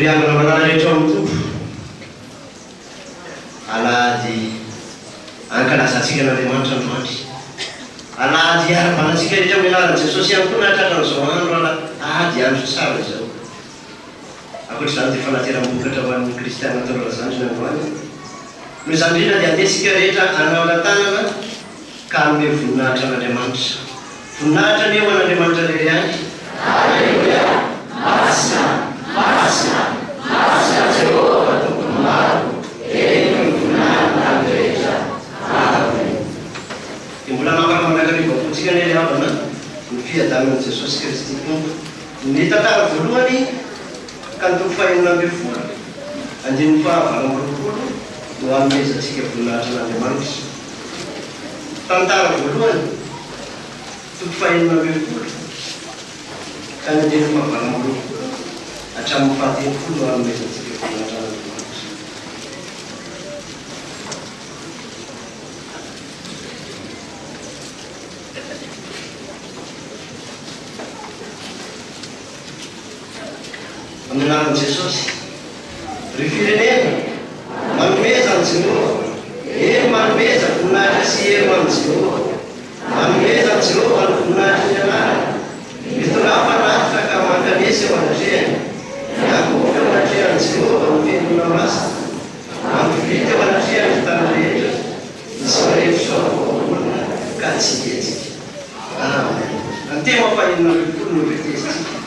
riangana manala rehetra amin'ny tompo alahady ankalazantsika n'Andriamanitra androany alahady ara-banantsika rehetra amin'ny anaran'i Jesosy ihany koa nahatratra n'izao andro alahady andro tsara izao ankoatr'izany dia fanateram-bokatra ho an'ny kristiana tao razandrina androany noho izany indrindra dia andesika rehetra anaolan-tanana ka hanome voninahitra an'Andriamanitra voninahitra ny eo an'Andriamanitra lehibe any Alleluia masina masina masina Jehova tompony maro eny ny voninahitra ny rehetra amen. Dia mbola mamparamanakarivakontsika ny havana ny fiadanan'i Jesosy Kristy tompo ny tantara voalohany ka ny toko fahaenina ambin'ny folo andininy fahavalo amby roapolo no hanomezantsika voninahitra n'Andriamanitra. Tantara voalohany toko fahaenina ambin'ny folo ka ny andininy fahavalo amby roapolo hatramin'ny fahatelopolo no hanomezantsika voninahitra n'Andriamanitra. Amin'ny anaran'i Jesosy ry firenena manomeza ny Jehova eny manomeza voninahitra sy elo amin'ny Jehova manomeza ny Jehova ny voninahitra ny anarany mitorapa natitra ka mankanesy eo anatrehany miakoboka eo anatrehan'i Jehova ny fianona masina mampivita eo anatrehany tany rehetra sy marefitra olona ka tsy hetsika. Amen. Antema fahaenina ambin'ny folo no vetesitsika.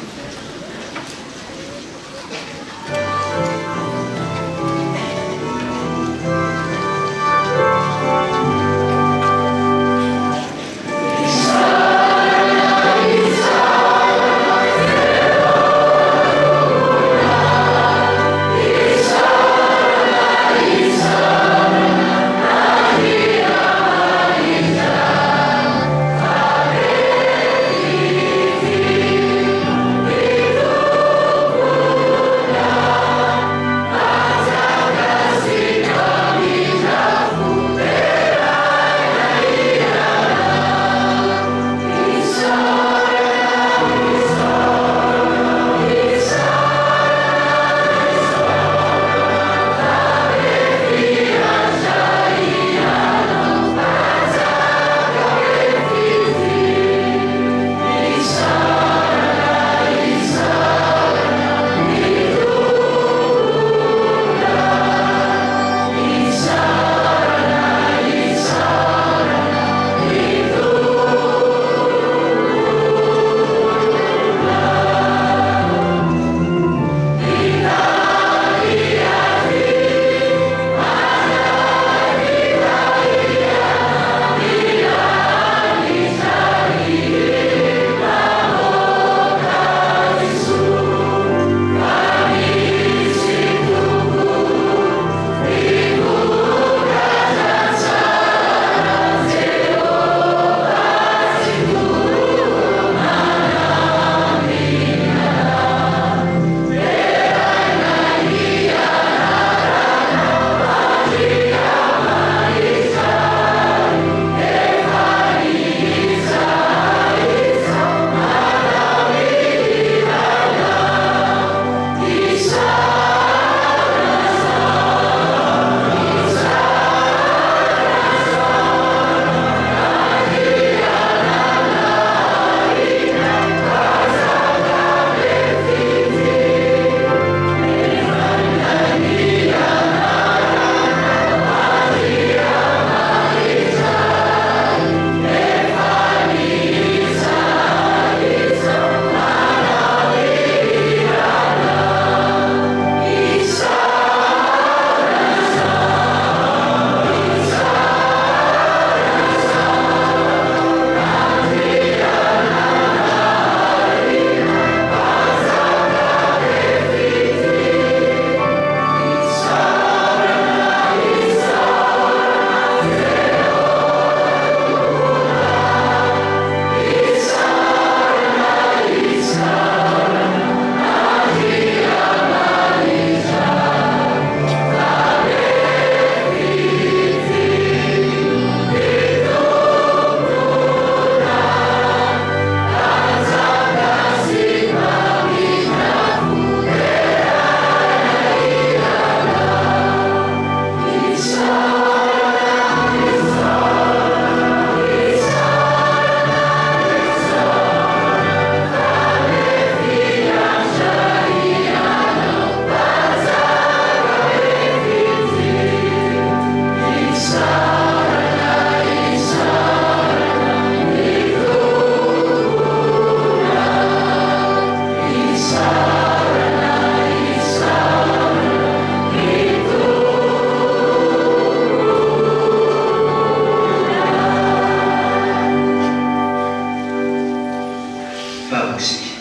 vaksika.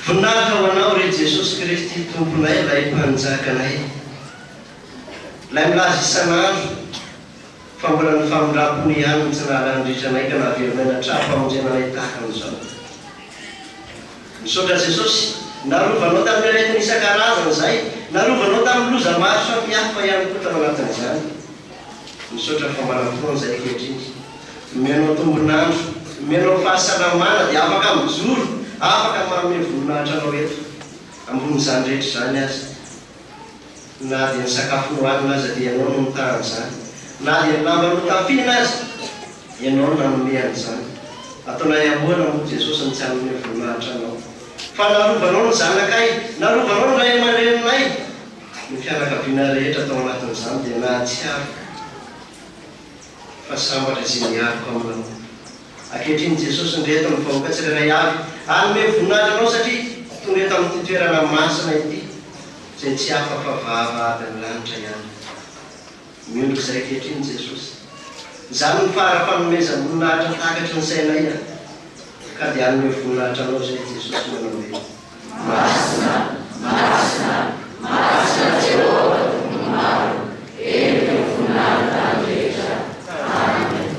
Voninahitra ho anao ry Jesosy Kristy tomponay, lay mpanjakanay, lay milaza isan'andro fa mbola ny famindram-pony ihany ny tsinarandritranay ka nahavelonay natrafamonjenanay tahaka an'izao. Misaotra Jesosy, narovanao tamin'ny aretina isan-karazana zay, narovanao tamin'ny loza maro samihafa ihany koa tao anatin'izany. Misaotra fa manam-poana zay ankehitriny, menao tombonandro, menao fahasalamana dia afaka mijoro, afaka manome voninahitra anao eto ambon'izany rehetra zany azy. Na dia ny sakafo nohanina aza dia ianao no mitahany zany, na dia ny lamba no tafina azy, ianao no nanome an'izany. Ataonay ahoana moa Jesosy ny tsy hanome voninahitra anao. Fa narovanao ny zanakay, narovanao ny ray aman-dreninay, ny fianakaviana rehetra tao anatin'izany dia nahatsiaro fa sambatra izay miariko aminao. Ankehitriny Jesosy ndreto ny vahoaka tsirairay avy hanome voninahitra anao satria tonga eto amin'ity toerana masina ity izay tsy hafa fa vava avy amin'ny lanitra ihany. Miondrika izay ankehitriny Jesosy, izany ny fara-fanomezam-boninahitra takatry ny sainay ka dia hanome voninahitra anao zay Jesosy manao hoe masina, masina, masina Jehova tombonaro, eny voninahitra rehetra. Amen.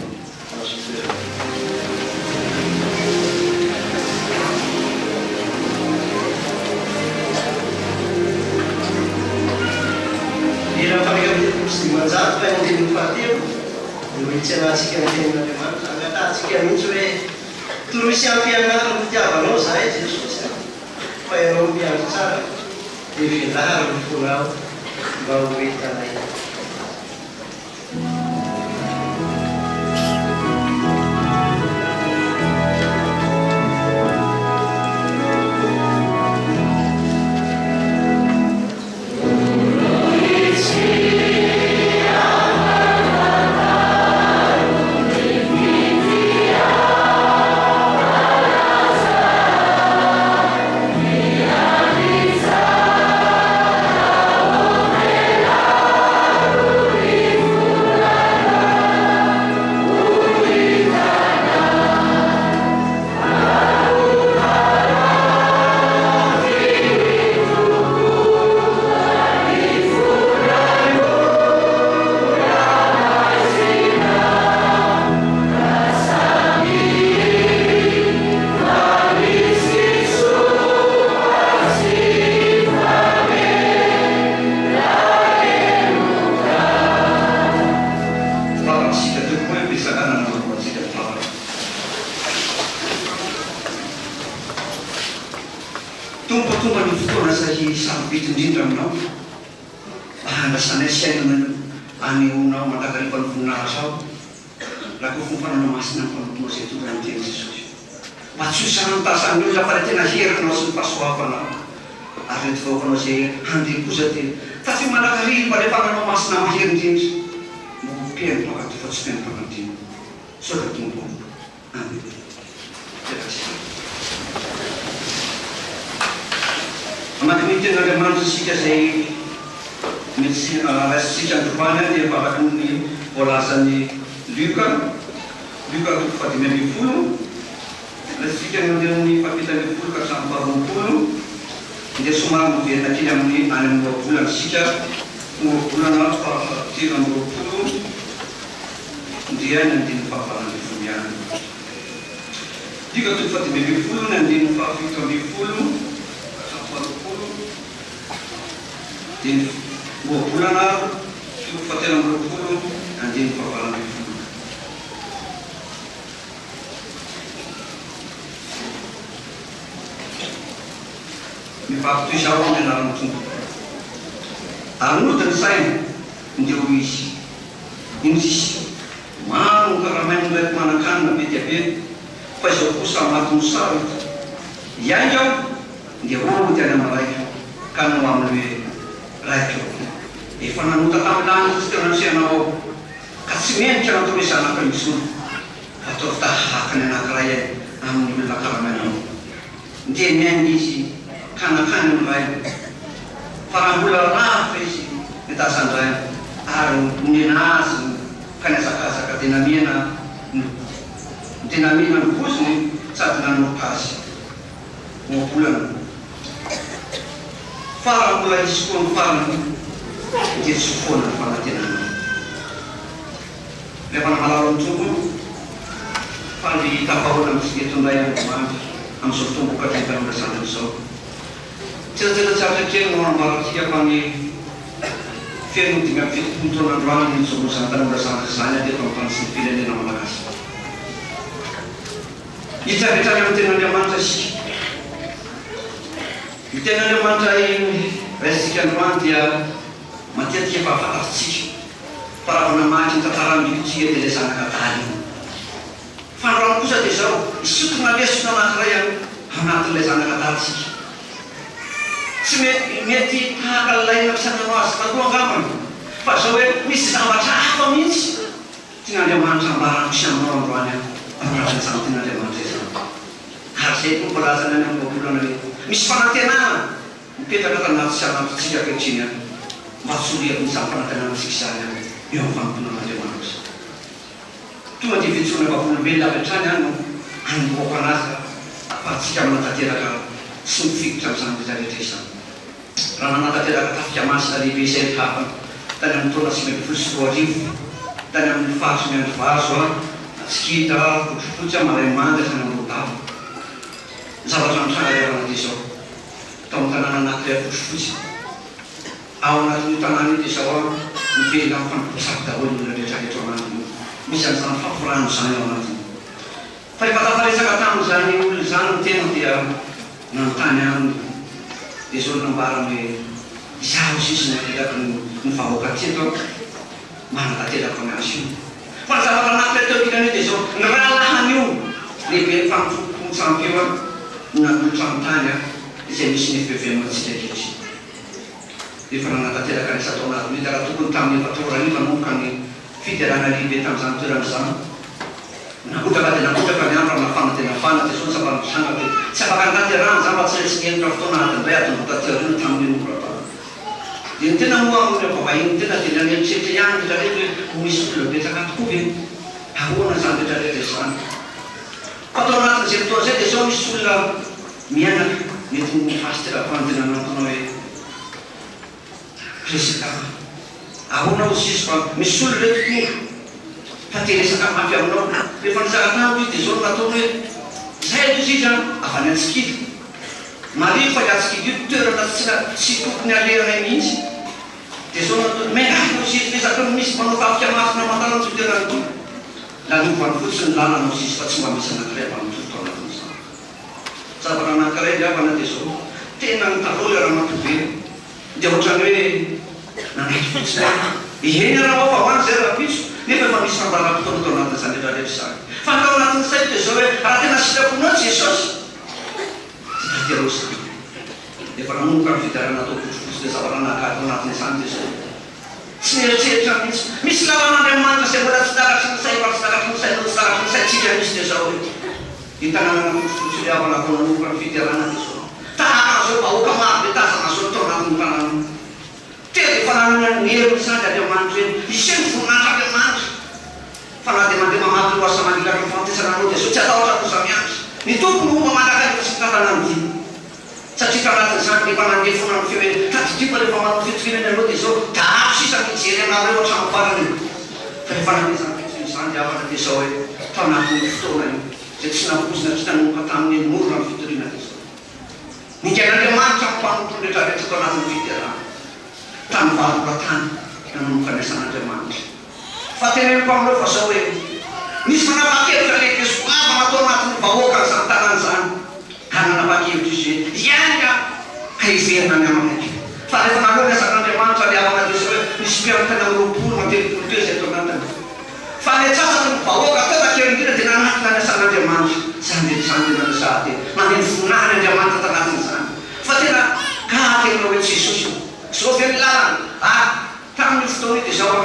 Ira pagkakamit sy dimanjato fa yung dinufatiyo, yung itsenasika ng Panginoon, angatasika minsan tuloy siyang piyangarang tiyabanao sa Jesus. Mayroong biyang sarap, ifilar, punaw, bawit tanay. Dinamina ng puso sady nanomokasy moabolana farany mbola isy koa ny farany dia tsy foana ny fanantenana rehefa namalalo amin'izao fa ny tapahoana amin'ny fitetondray Andriamanitra amin'izao fotoam-boka dreka amin'izany amin'izao tsiratsiratsaratra kely no ambarakiako ny fiainana dimy amby fitopolo taonandroany ny zomon'izany tanamborazany izany ateto amin'ny tany sy ny firenena malagasy hitsavetrany amin'ny ten'Andriamanitra isika ny ten'Andriamanitra raisika androany dia matetika efa afantatsika fa raha namaky ny tantaram-bibitsika dia ilay zanakataly fa androany kosa dia zao isotona lesona anankiray anatin'ilay zanakatatsika tsy mety tahaka laina fisanano azy taloha angambany fa zao hoe misy zavatra hafa mihitsy tian'Andriamanitra ambarako sy aminao androany ambaran'izany tian'Andriamanitra izany ary zay koa mbolazany any amin'ny babolana hoe misy fanantenana mipetraka tanaty sy anatytsika ankehitriny mba tsoriako n'izany fanantenana sika izany eo amin'ny fanomponan'Andriamanitra tonga dia vetsoana vavolobelona avy hatrany any no anomboako anazy fa tsika manatanteraka sy mifikotra amin'izany rehetrarehetra izany raha nanatanteraka tafika masina lehibe izay ny hapany tany amin'ny taona 2024 tany amin'ny fahaso ny andro vazo tsikita fotsifotsy maray manga tany amin'ny rodavo zavatra misangarevana dia zao tao amin'ny tanàna anankiray fotsifotsy ao anatin'io tanàna io dia zao mively amin'ny fanamposaky daholo ny rehetrarehetra ao anatiny misy an'izany famporano izany ao anatiny fa efa tafaresaka tamin'izany olo izany ny tena dia nanontany aminy dia zao nambarany hoe izaho sisy nateraka ny vahoaka tyeto manatanteraka ny azy io fa ny zavatra anankiray teo ilany dia zao ny rahalahany io lehibe ny famposampy io nanolotra amin'ny tany izay misy ny fivevematsika kehitriny rehefa nanatanteraka ny satao anatiny raha tokony tamin'ny efatoraniva moka ny fiderana lehibe tamin'izany toeran'izany nakotraka dia nakotraka ny andro nafana dia nafana dia zao sapa misanga hoe tsy afaka nitaterana zany fa tsy tsy enitra fotoana adindray atonga taterina tamin'ny olona dia ny tena moa amin'ny vavahiny tena dia naneritreritra ihany rehetrarehetra hoe misy olona betsaka tokoa ve ahoana zany rehetrarehetra izany fa tao anatin'izay fotoana zay dia zao misy olona miainaka mety mifasiterafa ny tena nantonao hoe resaka ahoana ho sisy fa misy olona reto tonga fa teresaka mafy aminao rehefa nizaka-tany izy dia zao nataony hoe zay izy izy avy any antsikity mariny fa atsikity io toerana tsy tokony aleranay mihitsy dia zao nataony mengahy sisy resaka misy manao tafika masina amantarana tsy toerana ity lanovany fotsiny lalana sisy fa tsy mba misy anankiray avy amin'ny tofoto anatin'izany zavatra anankiray liavana dia zao tena nitaloha raha matobe dia ohatrany hoe nanaiky fotsiny iheny raha ao fa hoany zay raha pitso nefa efa misy fambarapotona tao anatin'izany rehetrarehetra izany fa tao anatin'ny say dia zao hoe raha tena sitraponao Jesosy tsy taterao izany efa namonoka ny fidarana atao fotsifotsy dia zavatra nahakatao anatin'izany dia zao tsy nieritseritra mihitsy misy lalan'Andriamanitra zay mbola tsy takatry ny say fa tsy takatry ny say tsy takatry ny saitsika misy dia zao hoe hitanana fotsifotsy le avana atao namonoka ny fidarana dia zao tahaka zao vahoaka maro be tazana zao tao anatin'ny tanàna tena dia fa nanana ny hery sady Andriamanitra hoe iseny voninahitra Andriamanitra fa na dia mandeha mamaky loasa manilaka ny fampiasananao dia zao tsy atahotra kosa miandry ny tompony omba mandrakaka tsy tatana aminy satria tanatin'izany rehefa nandeha foana ny feo hoe tadidipa rehefa manao fitokinany anao dia zao dahabo sisa mijery anareo hatramy farany fa rehefa nandeha zany fitokin'izany dia afana dia zao hoe tao anatin'ny fotoana io zay tsy nampozina tsy nanomboka tamin'ny morona ny fitoriana dia zao ningain'Andriamanitra mpanompono rehetrarehetra tao anatin'ny fiderana tany valora tany nanomboka ny asan'Andriamanitra fa teneniko aminao fa zao hoe misy manapa-kevitra lehibe soava natao anatin'ny vahoaka n'izany tanàna izany ka nanapa-kevitra izy hoe iainga ka iverina ny amanaiky fa rehefa naloha ny asan'Andriamanitra le avana dia zao hoe misy mpiamintany amin'ny roapolo mantelopolo teo izay tao anatiny fa ny atsasany ny vahoaka tena kely indrindra dia nanatona ny asan'Andriamanitra zany dia zany tena resahty mandeha nivoninahiny Andriamanitra tanatin'izany fa tena kahatenao hoe Jesosy zao ve ny lalana tamin'ny fotoana io dia zao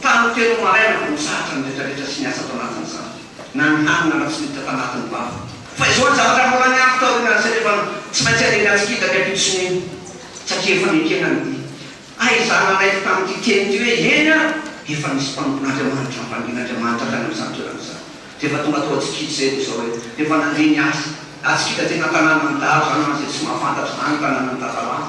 tany telo maraina misahatra ny rehetrarehetra sy niasa tao anatin'izany na ny hanina raha tsy niditra tanatin'ny bava fa izao ny zavatra mbola niafy tao sa rehefa tsy maintsy aleny atsikita ny apitsony satria efa nikenany ty aizana anaiky tamin'ity teny ty hoe eny efa misy mpanompon'Andriamanitra mpangin'Andriamanitra tany amin'izany toeran'izany Rehefa tonga atao atsikitsy zay dia zao hoe rehefa nandeha niasa atsikita tena tanàna midaro zany mantsy tsy mahafantatra zany tanàna midavalahy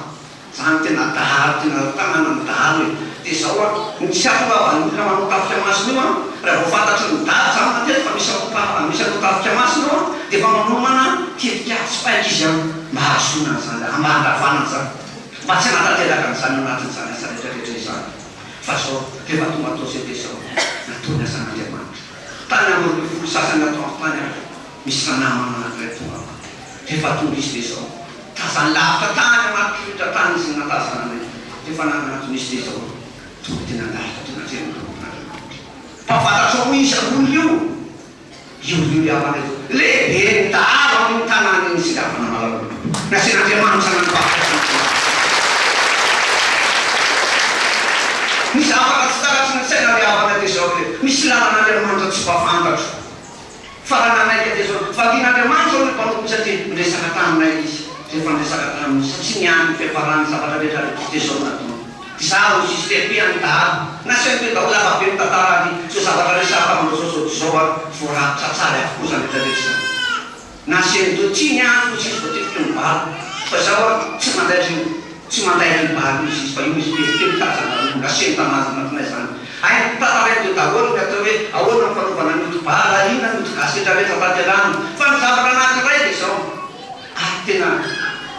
zany tena daharo tena tanàna midaro e dia zao a tsy afavan'olona manao tafika masina io a raha vao fantatry ny daro zany matetika fa misy anao tafika masina io a dia fa manomana tetika spaika izy a mba hahasoana zany mba handavana zany mba tsy hanatanteraka n'izany anatin'izany asa rehetrarehetra izany fa zao rehefa tonga atao zay dia zao nataony asan'Andriamanitra tany amin'ny folo sasany atao tany a misy ranamana anankiray tonga rehefa tonga izy dia zao tazany lavitra tany anaty fitra tany izy natazana anay rehefa nananaty misy dia zao tonga tena lavitra tena ren'Andriamanitra mpafantatra ho izy olo io iavanay lehibe ny dahalo amin'ny tanàna iny sy lavana malalo nasian'Andriamanitra nanapafatra misy afaka tsy taratry ny saina riavana dia zao hoe misy lalàn'Andriamanitra tsy mpafantatro fa raha nanaiky dia zao vakian'Andriamanitra ny mpanompo satria miresaka taminay izy rehefa miresaka taminay satria niany fiafarany zavatra rehetra dia zao natao zaho sisy lehibe any dahalo nasiany hoe daholo lavabe ny tantarany zao zavatra resaka amin'izao zao a voarakitra tsara avokoa zany rehetrarehetra zany nasiany do tsy niany sisy voatetika ny balo fa zao a tsy mandainy balo izy fa io misy telo tazana nasiany tanazy anatinay zany ay tantarainy daholo ny atao hoe ahoana ny fanaovana mioto-bala ina mioto-gasy rehetrarehetra tanterano fa ny zavatra anankiray dia zao tena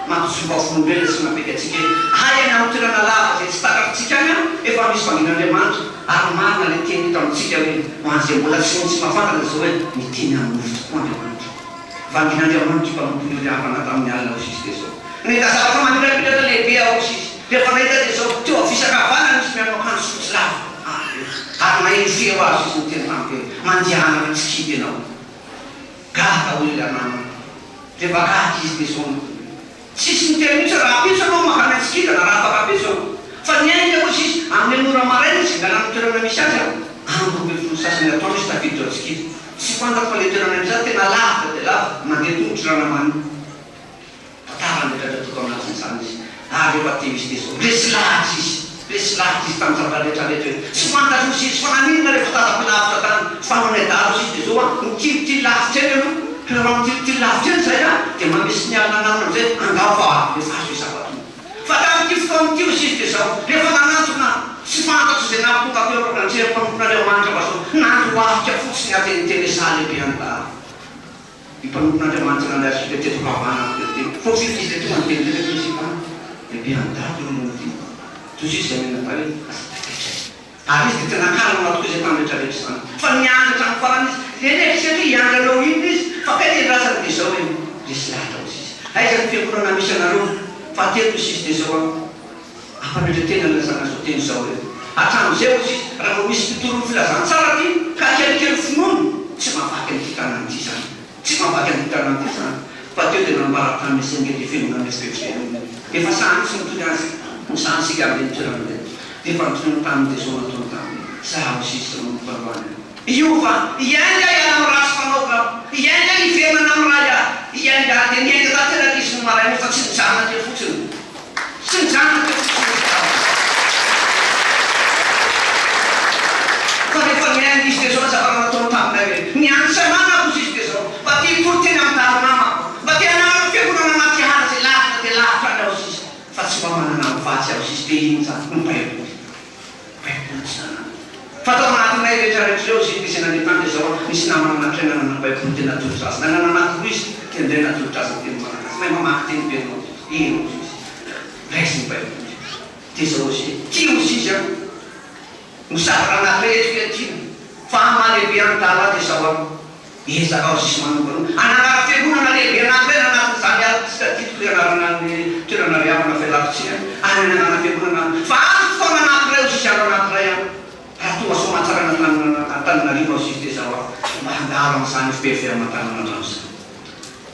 mampizoba folombelona sy mapeka atsika hay any amin'ny toerana lava zay tsy takatritsika any a efa misy vangin'Andriamanitra ary marina le teny hita amintsika hoe hoan'izay mbola tsy mahafantatra zao hoe miteny amin'ny mofo tokoa Andriamanitra vangin'Andriamanitra mpanompoly riavana tamin'ny alina ao sisy dia zao nahita zavatra manirapiratra lehibe ao sisy rehefa nahita dia zao teo avisakavana misy mianao akanjo fotsy lava ary naheno feo azy izy ny teny tamiko hoe mandihana hoe tsy kipy ianao gaka olona namana rehefa gaky izy dia zao tsisy miteny mihitsy raha ampitso anao makany atsikita na raha afaka ampitso fa niainga koa sisy amin'ny anora maraina izy ngalana toerana misy azy amrobe folo sasany ataony izy tafiditra atsikita tsy fantako fa le toerana amizany tena lava dia lava mandeha tongotry ranamany tatarany rehetrarehetra toko anatin'izany izy ary rehefa teo izy dia zao resy lahatra izy tamin'ny zavatra rehetrarehetra tsy fantatro sisy fa naninona rehefa tazako lavitra tany fanonay dalo izy dia zao a mitilitily lavitra eny aloha raha mitilitily lavitra eny zay a dia mamesy ny alina namana amizay angava rehefa azo izavatra fa tamin'ity fotoan'ity izy dia zao rehefa nanantona tsy fantatro zay namponga teo mpanompon'Andriamanitra fa zao nandoafika fotsiny ateniteny sa lehibe andahalo ny mpanompon'Andriamanitra nandazy le teto-pavana fofity izy le tonga ny teny rehetra izy lehibe andahalo eo amin'ity toy izy zay menatany ary izy dia tena kalma tokoa izay tany rehetrarehetra zany fa nianatra ny farany izy rehetra satria hianganao iny izy fa kaity rasany dia zao hoe resy lahatra ao sisy aizany fiangonana misy anareo fa teto sisy dia zao a ampanetretena lasana zao teny zao hoe hatram'izay ao sisy raha vao misy fitorono filazana tsara ty ka kelikely finono tsy mahavaky an'ity tanàn'ity zany tsy mahavaky an'ity tanàn'ity zany fa teo dia nambara tamin'ny sengety fiangonana mivezivezy efa sany sy mitony azy ny sanysika amin'ny toerana dia efa mitony tamin'ny dia zao nataony taminy zaho sisy mampivaroany io fa iainga iala amin'ny rasy fanaova iainga ivenana amin'ny ray a iainga dia niainga tateraka izy no maraina fa tsy nijanona te fotsiny tsy nijanona te fotsiny fa rehefa niainga izy dia zao zavatra nataony taminay hoe niany sanana kozy izy dia zao mba tia toroteny amin'ny daro namako mba tia namana fiangonana anaty ala zay lavitra dia lavitra any ao sisy fa tsy mba manana mivatsy ao sisy dia iny zany ny baiboly tsy nanana fa tao anatinay rehetrarehetra eo izy misy nandeha tany dia zao misy namana anankiray nanana baiboly tena tolotra azy nanana anankiroa izy tendray natolotra azy ny teny malagasy mahay mamaky teny benao ino izy raisy ny baiboly dia zao izy tio izy a misavatra anankiray etrika tio fa mahalehibe an-dala dia zao a ezaka ao sisy manombana ananara fiangonana lehibe anankiray nanatin'izany alitsika titoko ianarana ny toerana riavana fialakotsika any nanana fiangonana fa azo fotoana anankiray sisy alo anankiray a raha tonga somatsarana Antananarivo ao sisy dia zao a mba handalo amin'izany fiveaman-tanana zany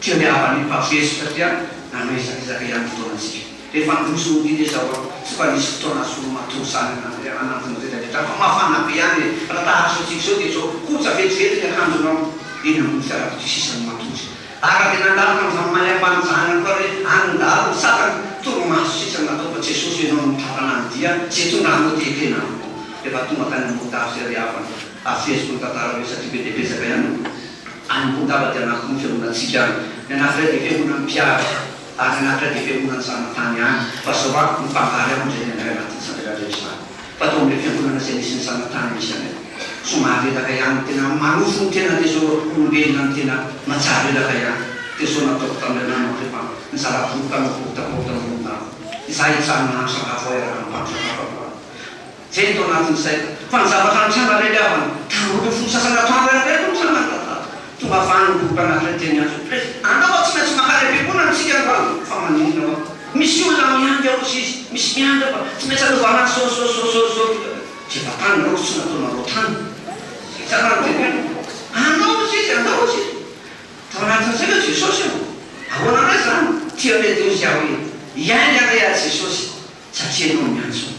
tia liavany mpafeso satria nanoezakizaka ihany fotoanatsika rehefa ndroso ity dia zao a tsy fa nisy fotoana solomatosany anatin'ny rehetrarehetra fa mafana be ihany raha tahatr'izao tsika zao dia zao kosa vetivety ny akanjonao eny amin'ny fiarakotsy sisany matosa ara dia nandalana amin'izany maliam-panjany koa hoe andalo sakany toromaso sisa natao fa Jesosy ianao mitrapana ny dia zay tondrano tekenao rehefa tonga tany ambotavy zay riavana afezoko ny tantara hoe satria be dia betsaka ihany Any koa dafa ty anaky ny fiangonantsika ny anankiray dia fiangonan'ny mpiara ary ny anankiray dia fiangonan'ny zanatany any fa zao ako mipangary ao ndray ny anaty sandrarehetra fa tao amin'ilay fiangonana izay nisy ny zanatany misy any somary elaka ihany tena manofo ny tena dia zao olombelona ny tena matsara elaka ihany dia zao nataoko tamin'ny anao rehefa ny zava-boka nakotakotan'olona izay hitsanona sakafo eraka mipanosakafo zay tao anatin'izay fa ny zavatra nitranga rely avany tanora folo sasana toandro reny mitranga tonga afahany boka anankiray teny azo andao tsy maintsy makarebekoana ntsika fa maninona ao misy olona miandy ao izy misy miandy fa tsy maintsy alovana so jefa tany rao tsy nataonareo tany tsara teny andao izy andao izy tao anatin'izay hoe jesosy ahoana ray zany tia mety ozy aho hoe iainy aray a jesosy satria anao miantso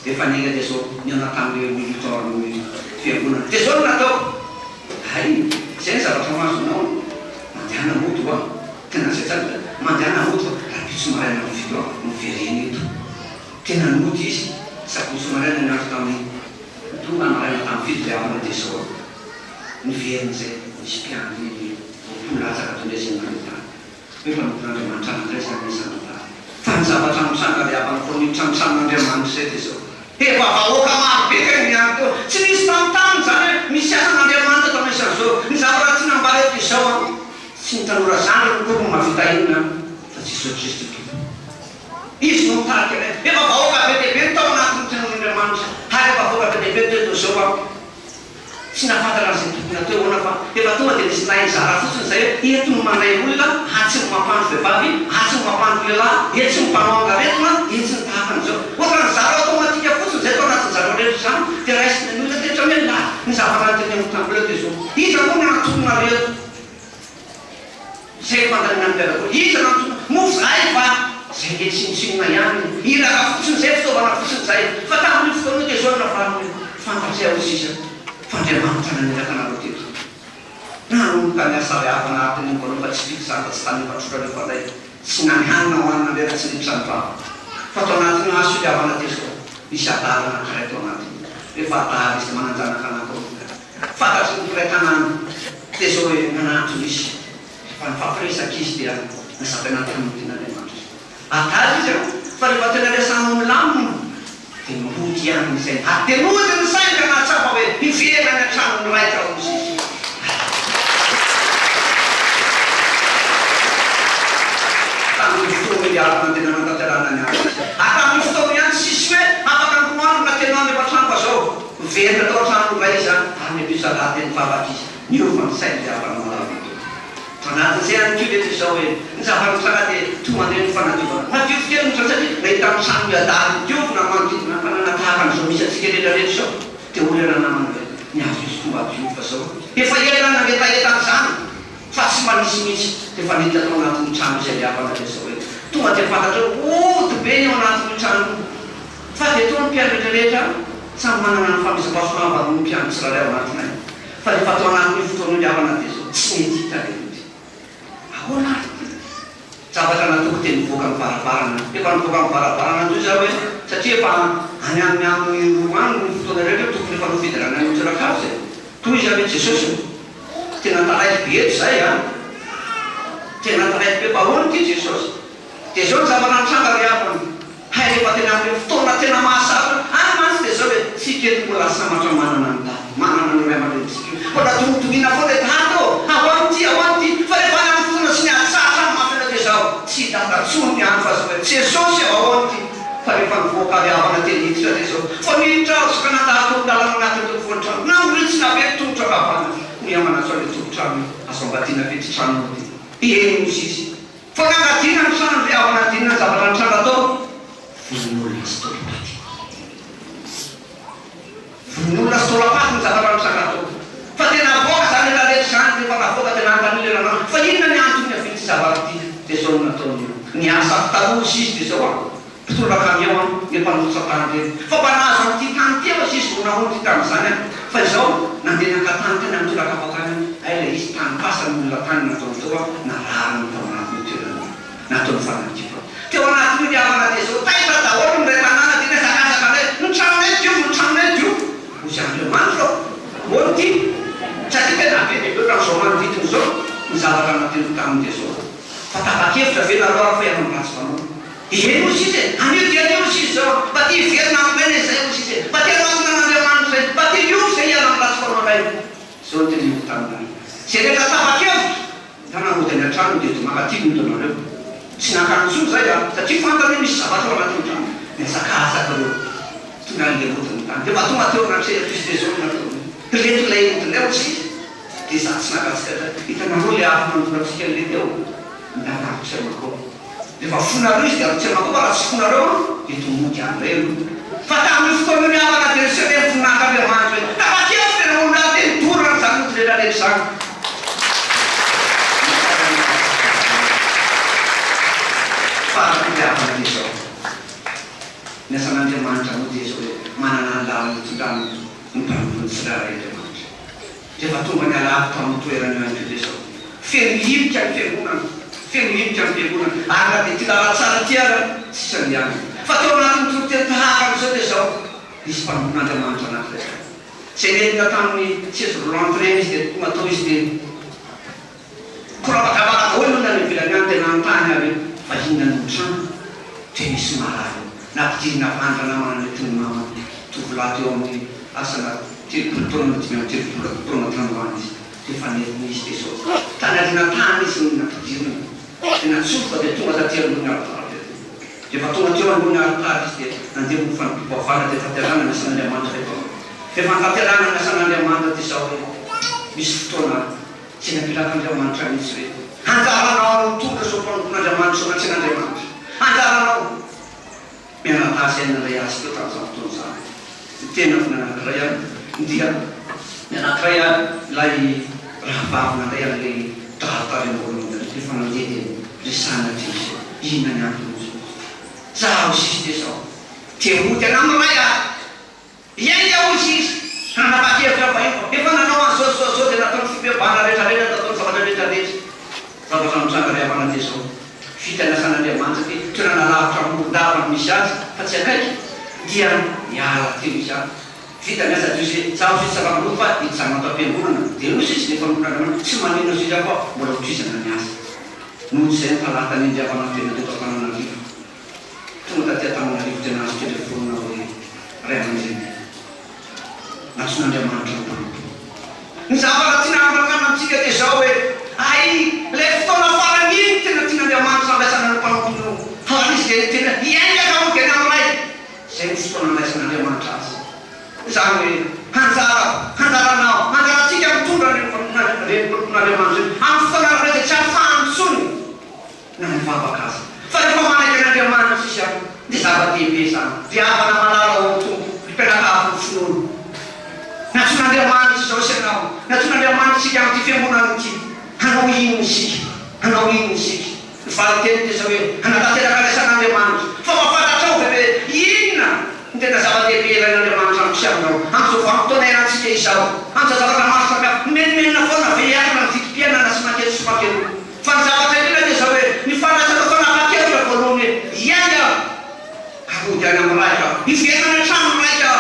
efa nega dia zao niana tamin'le militaire fiangonana dia zao no natao ay zay ny zavatra mahazonao mandehana moto a tena zay tsara mandehana moto raha pitso maraina mivido mivereny eto tena noty izy sakoso maraina niandro tamin'ny tonga maraina tamin'ny fido le avana dia zao niveriny zay misy mpiany mpolatsaka tonga zay manotany efa noton'andriamanitra anankiray zany isanotany fa ny zavatra misanga le avana ko nitramisan'andriamanitra zay dia zao efa vahoaka marobe kay miany teo tsy misy tamintany zany hoe misy asan'andriamanitra tao isan'izao ny zavatra tsy nambara eto izao tsy ny tanora zandry ny tokony mavita inona fa Jesosy Kristy tompoko izy no mitariky anay efa vahoaka be dehibe ny tao anatin'ny tenan'andriamanitra ary efa vahoaka be dehibe teo zao a tsy nafantatra an'izay tokony atao hoana fa efa tonga dia nisy nahinzara fotsiny zay hoe eto no mandray olona hatsy no mampandro vehivavy hatsy no mampandro lehilahy etsy no mpanao angaretona etsy ny tahakan'izao ohatra ny zara automatika fotsiny zay tao anatin'ny zareo rehetra zany dia raisiny ny olona tetra mela ny zavatra teny amin'ny tamboleo dia zao iza moa ny antonona reto zay fandanina mpiarako iza no antona mofo zay fa zay le tsinotsinona ihany iraka fotsiny zay fitaovana fotsiny zay fa tamin'ny fotoana dia zao na farany fantatry ao sisa fandriamanitra naniraka anareo teto nanomboka ny asary hafa anatiny iny koa fa tsy vity zaka tsy tany fatrotra rehefa lay tsy nanihanina hoanina lera tsy nitrany vava fa tao anatiny aso iliavana te zao misy atary anankiray tao anatiny rehefa atary izy mananjanaka anatao fantatry ny mpiray tanàna dia zao hoe nanato misy fa nifampiresaka izy dia nasaby anatiny ten'andriamanitra atary izy fa rehefa tena resana milamina dia mihody ihany zay atenody ny sainga natsapa hoe hiverany atrano ny raika ao izy tamin'ny fotoana iarana tena nantanterana ny azy atamin'ny fotoana ihany sisy hoe afaka nikoano na tena any efa trano fa zao verina tao trano ray izy any ampisaraha teny vavaky izy niova ny saina avana malavi anatin'izay any kio lety zao hoe ny zavatra dia tonga andeha ny fanadiovana madio fikely ny satria nahita amin'ny trano miadary diovina manodidina fananatahaka an'izao misy atsika rehetrarehetra zao dia olana namana hoe niazo izy tonga diova zao efa elana etaetan'izany fa tsy manisimisy dia fa niditra tao anatin'ny trano izay liavana le zao hoe tonga dia fantatra hoe ody be ny ao anatin'ny trano fa dia toa ny mpiany rehetrarehetra samy manana ny famisam-pasoavany ny mpiany tsirairay ao anatinay fa rehefa tao anatin'ny fotoana liavana dia zao tsy mety hita reny ahoana zavatra natoko teny mivoaka ny varavarana efa nivoaka ny varavarana toy za hoe satria efa any amin'ny roa any ny fotoana rehetra tokony efa nofidirana ny tsirakao zay toy izy hoe jesosy tena taraiky be eto zay a tena taraiky be bahoany ty jesosy dia zao ny zavatra nitranga riavany hay rehefa tena amin'ny fotoana tena mahasatra any matsy dia zao hoe tsikely mbola samatra manana ny tany manana ny ray aman-dreny mbola tongotongiana foana tato ahoany ty fa rehefa any amin'ny fotoana sy ny atsatra ny mafina dia zao tsy tatatsony any fa zao hoe jesosy ahoany ty fa rehefa nivoaka riavana teny hiditra dia zao fa miditra soka natahatorodalana anatiny tokofontrano na miritsina be tongotra kavana miamanaso le tokotrano azo ambadiana vety trano ty eny misy izy fa nangadiana ny trano le ao anadinina ny zavatra ny trano atao vonin'olona sy tolopaty vonin'olona sy tolapaty ny zavatra ny trano atao fa tena voaka zany elarehetra zany rehefa navoaka tena antanilelana fa inona ny antony avity zavatra ty dia zao nataony ny asa talozy izy dia zao a mpitolaka amy ao ny mpanototra tany reny fa mpanazo am'ty tany ty eo izy vo nahony ty tany zany a fa izao nandeha nakatany tena mitolaka avakany ay le izy tany pasany olona tany nataony tao a narariny tao anatiny toerana nataony fanakiva teo anatiny liavana dia zao taitra daholo ny ray tanàna dia ne zakazaka le ny tranonay dio ny tranonay dio ozy andriamanitra ao olo ty satria tena tena be dia raha manodidina zao ny zavatra nateny taminy zao fa tapakevitra ve nareo fa ianao ratsy fanao eny ozy izy anio dia anio ozy izy zao mba tia hiverina aminy zay ozy izy mba tia masina n'Andriamanitra zay mba tia io zay ianao ratsy fanao ray zao ny teny taminay zay rehetra tapakevitra da nanody any an-trano dia makatiky midonareo tsy nakanotsoa zay satria fantany misy zavatra ao anatin'ny trano miasakasaka reo tonga le rodiny tany dia mba tonga teo anatrehapiste zao natao reto ilay rodiny ao tsy dia za tsy nakatsika hitanareo le afo mandoratsika le teo mianaritra makao dia fa fonareo izy dia tsy makao fa raha tsy fonareo dia tomoky amreo fa tamin'ny fotoana ny avana dia sebe voninahit'Andriamanitra hoe tapakevitra tena olona teny dorana zany ody rehetrarehetra zany farapiliavana izao ny asan'Andriamanitra moa dia zao hoe manana ny lalana hitondrany ny mpanomboly tsirairay-Andriamanitra rehefa tonga ny alavitra amin'ny toerany io dia zao feno hivika ny fiangonana feno hivika ny fiangonana ary dia ty lala tsara ty ara tsisa miany fa teo anatin'ny toroteny tahaka am'izao dia zao misy mpanombolin'Andriamanitra anankiray zay nentina tamin'ny tsezo rolantreny izy dia tonga tao izy dia korabakabaka hoe no nany ivelany any tena antany aby fahinany ny trano dia misy marary nampidirina vandrana mananetiny mama tovolahy teo amin'ny asana telopolo taona dimy amby telopolo taona tranoany izy dia fanetiny izy dia zao tany arina tany izy ny nampidirina dia natsofoka dia tonga taty ambony aritara dia fa tonga teo ambony aritara izy dia nandeha ny fanampivoavana dia tanterana ny asan'Andriamanitra eto dia fantanterana ny asan'Andriamanitra dia zao hoe misy fotoana tsy nampilak'Andriamanitra mihitsy hoe anjaranao tonga zao mpanombolin'Andriamanitra zao natsen'Andriamanitra anjaranao mianatasy ain'ilay azy teo tamin'izao fotoana zany tena nanankiray any dia ny anankiray any ilay raha vavina ilay an'ilay tahatarymbolona efa nandeha dia resana ty izy ina ny antony zaho sisy dia zao teoty anamiray iaia ozy izy nanapakevitra fa io efa nanao an'zao dia nataony fibebana rehetrarehetra nataony zavatra rehetrarehetra zavatra mitranga ray avana dia zao vita ny asan'Andriamanitra dia toerana lavitra amolondavana misy azy fa tsy akaiky dia miala teo izy any vita ny asa diosy zaho sisy zava-maloto fa hitsana ato am-piangonana dia nosy izy nefa mpanombolin'Andriamanitra tsy manino azy izy fa mbola hotrizana ny asa noho zay ny talata ny indiavana tena teto Antananarivo tonga taty Antananarivo tena azo telefonina hoe ray aman-dreny natson'Andriamanitra ny zavatra tsy nahandragana amintsika dia zao hoe ay le fotoana farany iny tena tian'Andriamanitra andraisana ny mpanomboly izy dia tena iaingaka ho dia namiray zay ny fotoana andraisan'Andriamanitra azy zany hoe hanjaranao anjaratsika mitondra ren'Andriamanitra amin'ny fotoana rehetra tsy ahafahantsony na mivavaka azy fa rehefa manaiky an'Andriamanitra izy any dia zava-dehibe zany viavana malala ao tompo mpianakavy ny finoana natson'Andriamanitra zao isanao natson'Andriamanitra sika amin'ity fiangonana ity hanao ino isika hanao ino isika ny valiteny dia zao hoe hanatanteraka resan'Andriamanitra fa mafantatra ao ve inona ny tena zava-dehibe ilain'Andriamanitra amitsy aminao am'izao vanim-potoana irantsika izao am'izao zavatra maro samihafa menimenina foana ve iakina ny fikipianana sy makely sy makelo fa ny zavatra indrindra dia zao hoe ny fandraisana fanapakevitra voalohany hoe iainga arody any am'raika iverana trano raika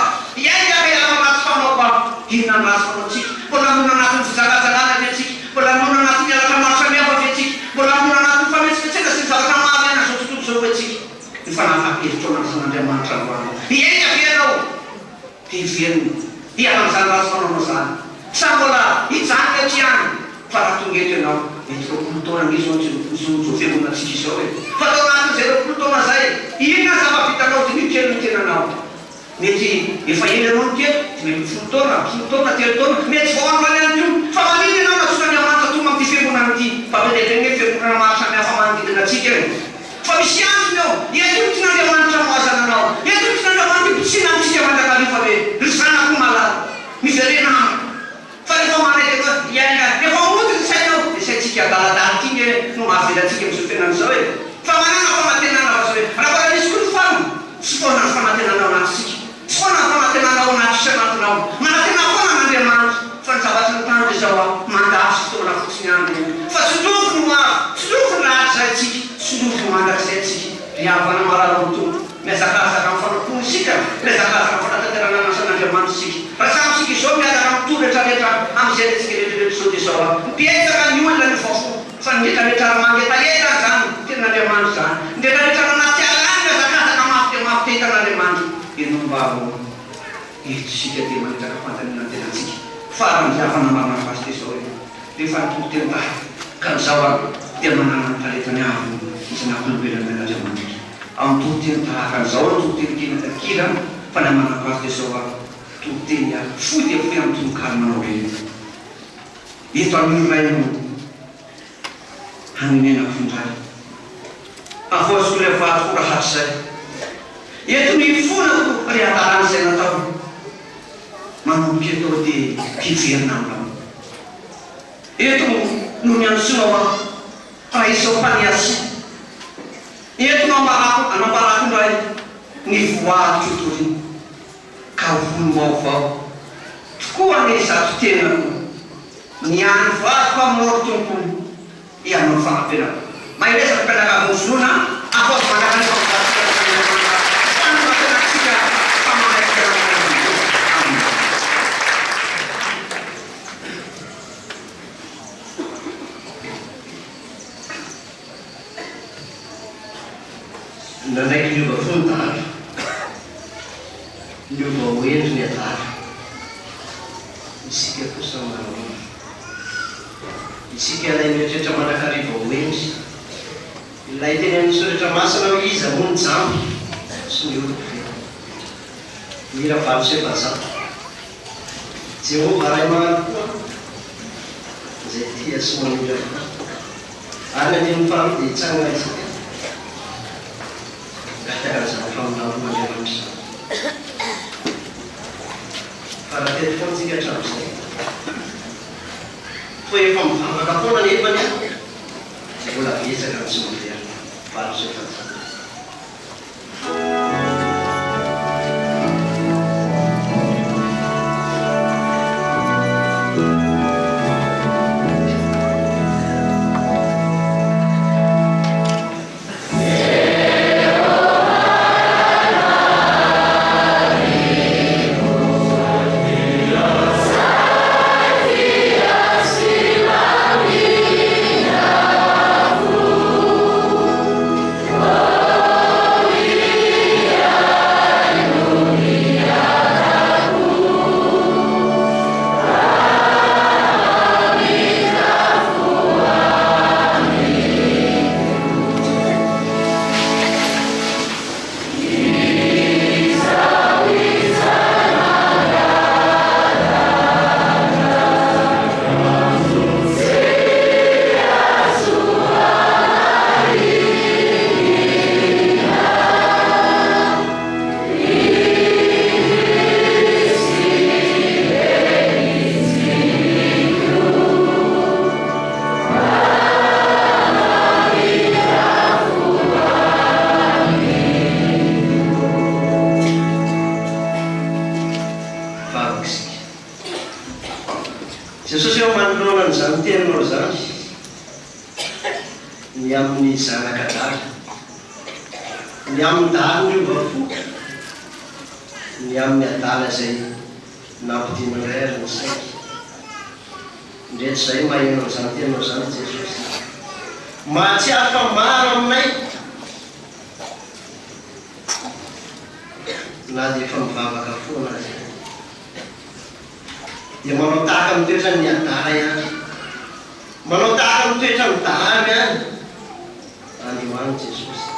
iainga ve amanaty fanao fa inona ny ratsy fanaotsika mbola mona anatin'ny fizakazalana ve tsika mbola mona anatin'ny alatra maro samihafa ve tsika mbola mona anatin'ny fametsifetsena sy ny zavatra mamy ana zao tontolo zao hoe tsika ny fanapakevitra ao anasan'Andriamanitra andohana iainga ve anao dia iverina iana amin'izany ratsy fanaonao zany sa mbola hijanona aty any fa raha tonga eto ianao mety roapolo taona ngizao fiangonatsika izao hoe fa tao anatin'izay roapolo taona zay inona ny zava-vitanao dia mikely ny tenanao mety efa eny anao ny kely dia mety folo taona telo taona mety vao anoany any io fa manino ianao natson'Andriamanitra tonga amin'ity fiangonana ity fa bedeteny hoe fiangonana maro samihafa manodidina atsika eny fa misy antony ao eto io tian'Andriamanitra moazana anao eto io tian'Andriamanitra ipitsina amintsika mandrakarifa hoe ry zanako malala miverena amiko fa rehefa manaiky anao iainga rehefa mody ny sainao dia saintsika adaladala ty nge no mahavelatsika amin'izao fiainan'izao hoe fa manana famatenana fa zao hoe raha mbola misy koa ny fano tsy foana ny famatenanao anatisika tsy foana ny famatenanao anaty isanatinao manatena foana n'Andriamanitra fa ny zavatra ny tany dia zao mandafy fotoana fotsiny any fa tsolofo ny maro tsolofo ny lahatra zay tsika tsolofo mandrakizay tsika riavana mararo tompo mihazakazaka amin'ny fanampony isika, mihazakazaka amin'ny fanatanterana asan'Andriamanitra isika. Raha samy isika izao miaraka amin'ny toretra rehetra amin'izay antsika rehetrarehetra izao dia izao mpiezaka ny olona ny vaofo fa ny rehetrarehetra mangetaheta zany ten'Andriamanitra zany. Ny rehetrarehetra anaty ala any mihazakazaka mafy dia mafy te hitan'Andriamanitra. Enomba eto isika dia manitaka fantanina tenantsika. Faranjavana marina fasy dia izao rehefa nitokoteny tahy ka izao dia manana ny taretany avy isy nakolombelana an'Andriamanitra. Amin'ny tokoteny tahaka izao tokoteny kira fa ny manana-pazy dia izao tokoteny foy dia foy amin'ny tononkary manao reny. Eto amin'io raino hanenena fondray avoaziko ilay vatoko rahatsy zay. Eto ny fonako rehatarany izay natao manomboky eto dia mpiverina aminy. Eto no miantsoanao raha izao mpaniasy. Eto no anambarako indray ny voady totoriny ka vono vaovao tokoa ny zato tenako ny any vadiko amin'ny tompony ianao fanampenako. Mahiresaka mpianaka mosonona afaky manaka ny fanatenaktsika famanaikana ndraiky niova fony tara niova hoendriny atara isika kosa manao isika ilay mieritreritra manakariva hoendry ilay teny amin'ny soratra masina hoe iza moa ny jambo sy ny olo mira valo sy efazato Jehova ray maro koa izay tia sy manindra any amin'ny faharoa dia hitsangana isika karazana faminavon'Andriamanitra. Fa raha teto foana tsika hatramin'izay fa efa mivavaka foana nefany tsy mbola betsaka ny tsy moderna valo sy efazato. Jesosy eo manoloana n'izany teninao zany ny amin'ny zanakadala ny amin'ny dala ny ovafo ny amin'ny adala izay nampidina iray ary ny saika ndretra izay mahenao zany teninao zany Jesosy mahatsiaro fa maro aminay na dia efa mivavaka foana azy dia manao tahaka amin'ny toetra ny adala ihany manao tahaka amin'ny toetra ny dahamy ihany androany Jesosy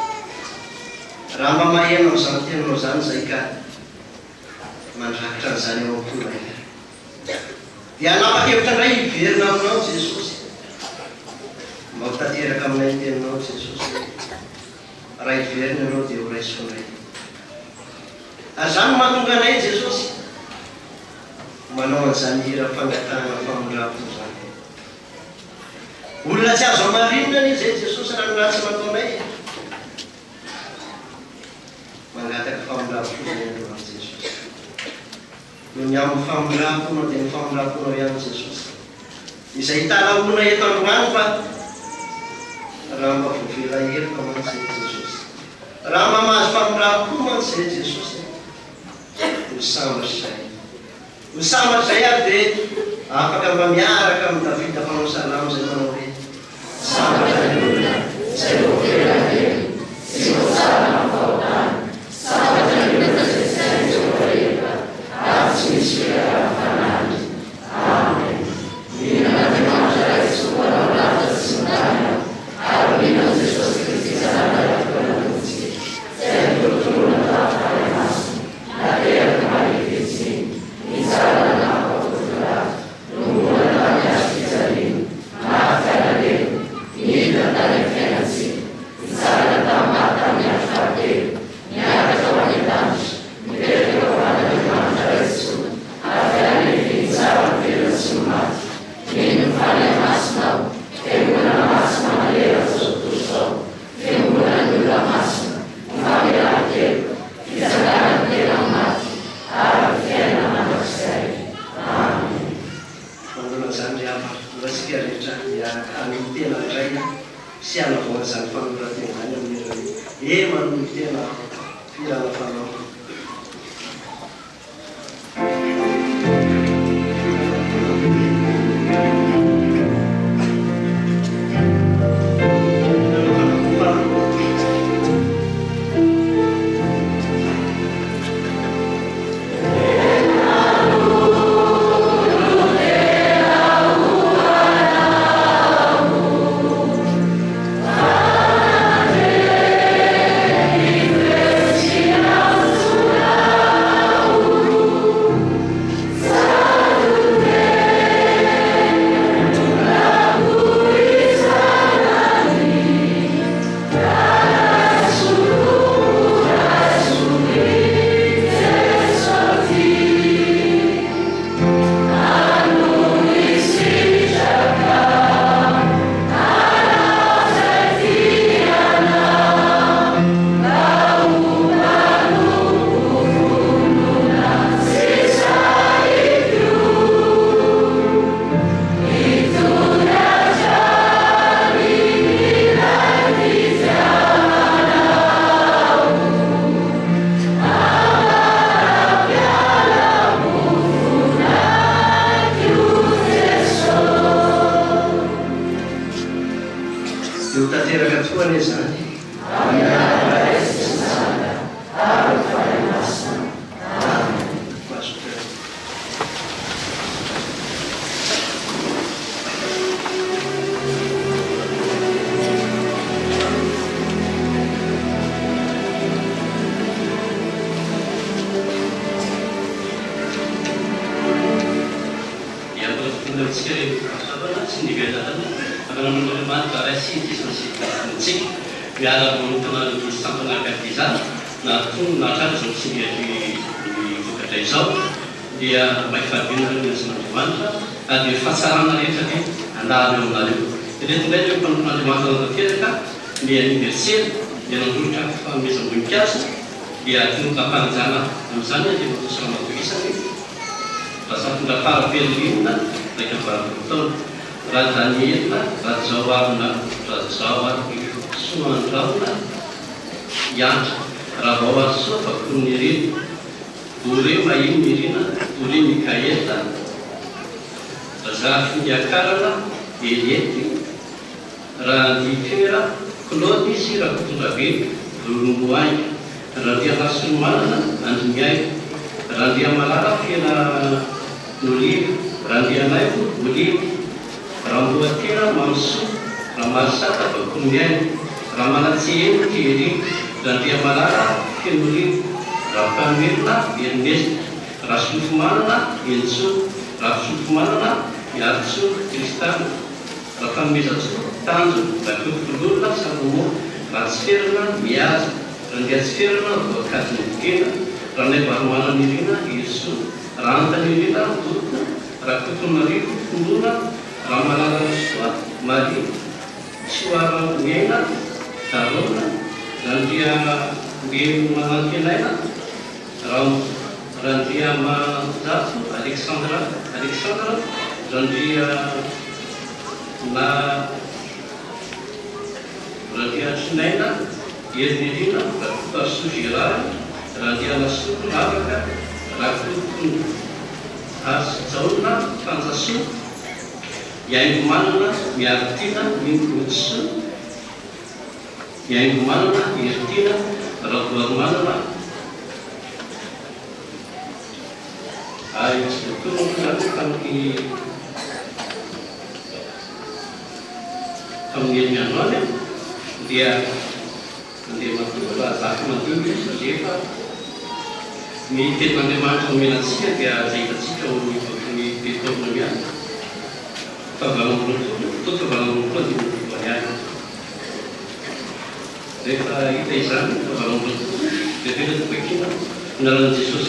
raha mba mahenao zany teninao zany zay ka mandrakitra n'izany eo am-pola dia anapa-kevitra indray hiverina aminao Jesosy mba ho tanteraka aminay ny teninao Jesosy raha hiverina ianao dia ho raisiko indray azany mahatonga anay Jesosy manao an'izany hira fangatana famondrapo zany olona tsy azo amarinina ny izay Jesosy raha niratsy nataonay mangataka famondrapo androany Jesosy no ny amin'ny famondraponao dia ny famondraponao ihany Jesosy izay hitalaona eto androany fa raha mba voavela heloka mantsy Jesosy raha mamazo famiraha koa mantsy zay Jesosy ho sambatry zay. Ho sambatry zay aby dia afaka mba miaraka amin'ny Davida mpanao salamo zay manao hoe sambatra ny olona zay voavelany sy voatsara mafahotany, sambatra ny olona zay tsy hainy zao rehetra ary tsy misy fiarahana fanandry. Amen. Minan'Andriamanitra raisy soanao lanja sy mitany ary minan Jesosy Kristy zanak'Andriamanitra zay mitotolona tafaly masina nateraka marifitsiny mitsara nampahotolona nombona tany azo fijaliana mahafialalelo midina tany fiainatsika mitsara tamaty tamy andro fahatelo miaraka ho any an-danitra mipetraka ho an'Andriamanitra raisy soa ary anefiny tsara mivelona sy maty mino mifaly amasinao fiangonana masina malera zao tontolo zao fiangonana ny olona masina mifamelan-keloka fizakana tena maty ary fiainana mandrakizay. Amen. Manona zany rehefa mbatsika rehetra miaraka amin'ny tena iray sy hanavoana zany fanoratena zany amin'ireo manony tena firana fanao. Ednelina Sugirara, Radiana Sukunavaka, Rakutun Zauna, Tanzasu, Yaingumana, Yartina, Minkutsu, Yaingumana, Yartina, Raguamana. Ay sebenarnya kemudian mana dia bahasa mentinggi siapa mikir mana kombinasi dia cerita untuk itu punya kebangun itu banyak mereka itu Islam kebangun jadi itu begini dalam Yesus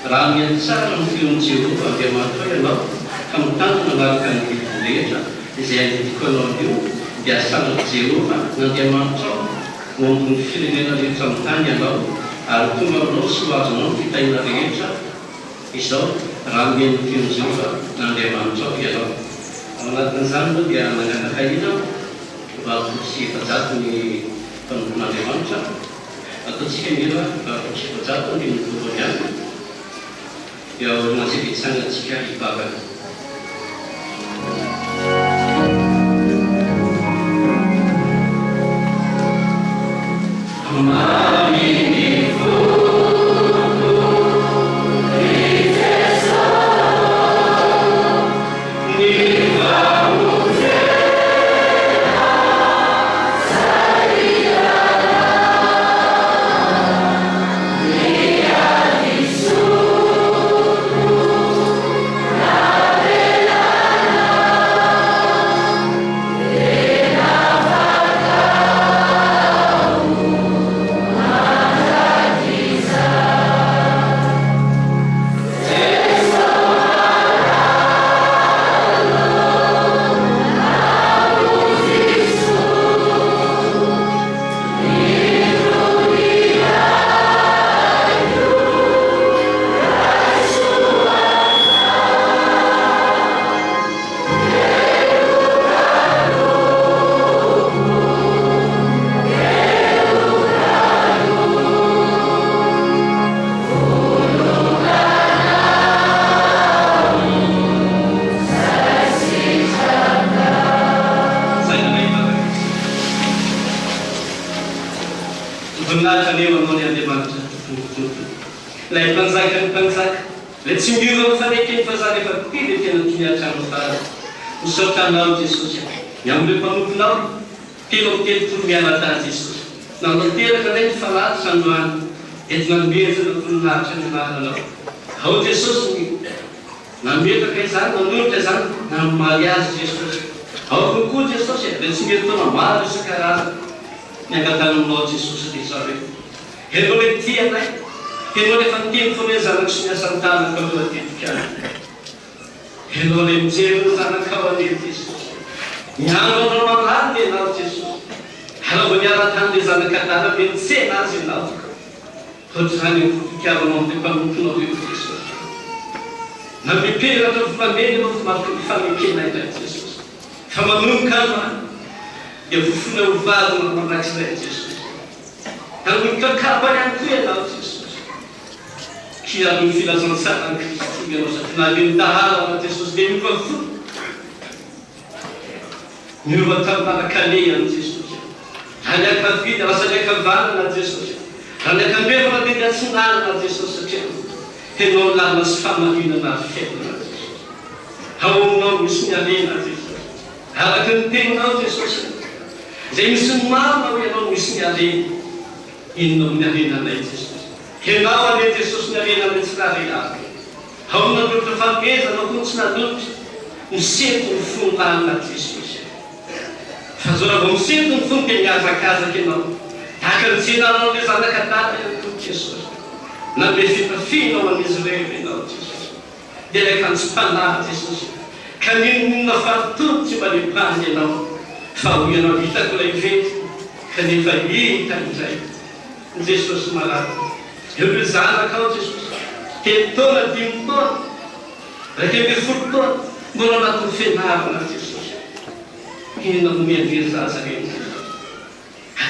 Ramian sa mungkin jiwa bagaimana ya lo kamu tahu mengenalkan itu dia jadi ekonomi biasa jiwa nanti macam mungkin filmnya dari contohnya lo aku mau suatu kita yang dari itu iso Ramian mungkin jiwa nanti macam ya lo alat ensamble dia mengenai kajian bahwa si pecat ini pengguna macam atau si kira si pecat ini tujuannya yang masih sangat sekali ibadah.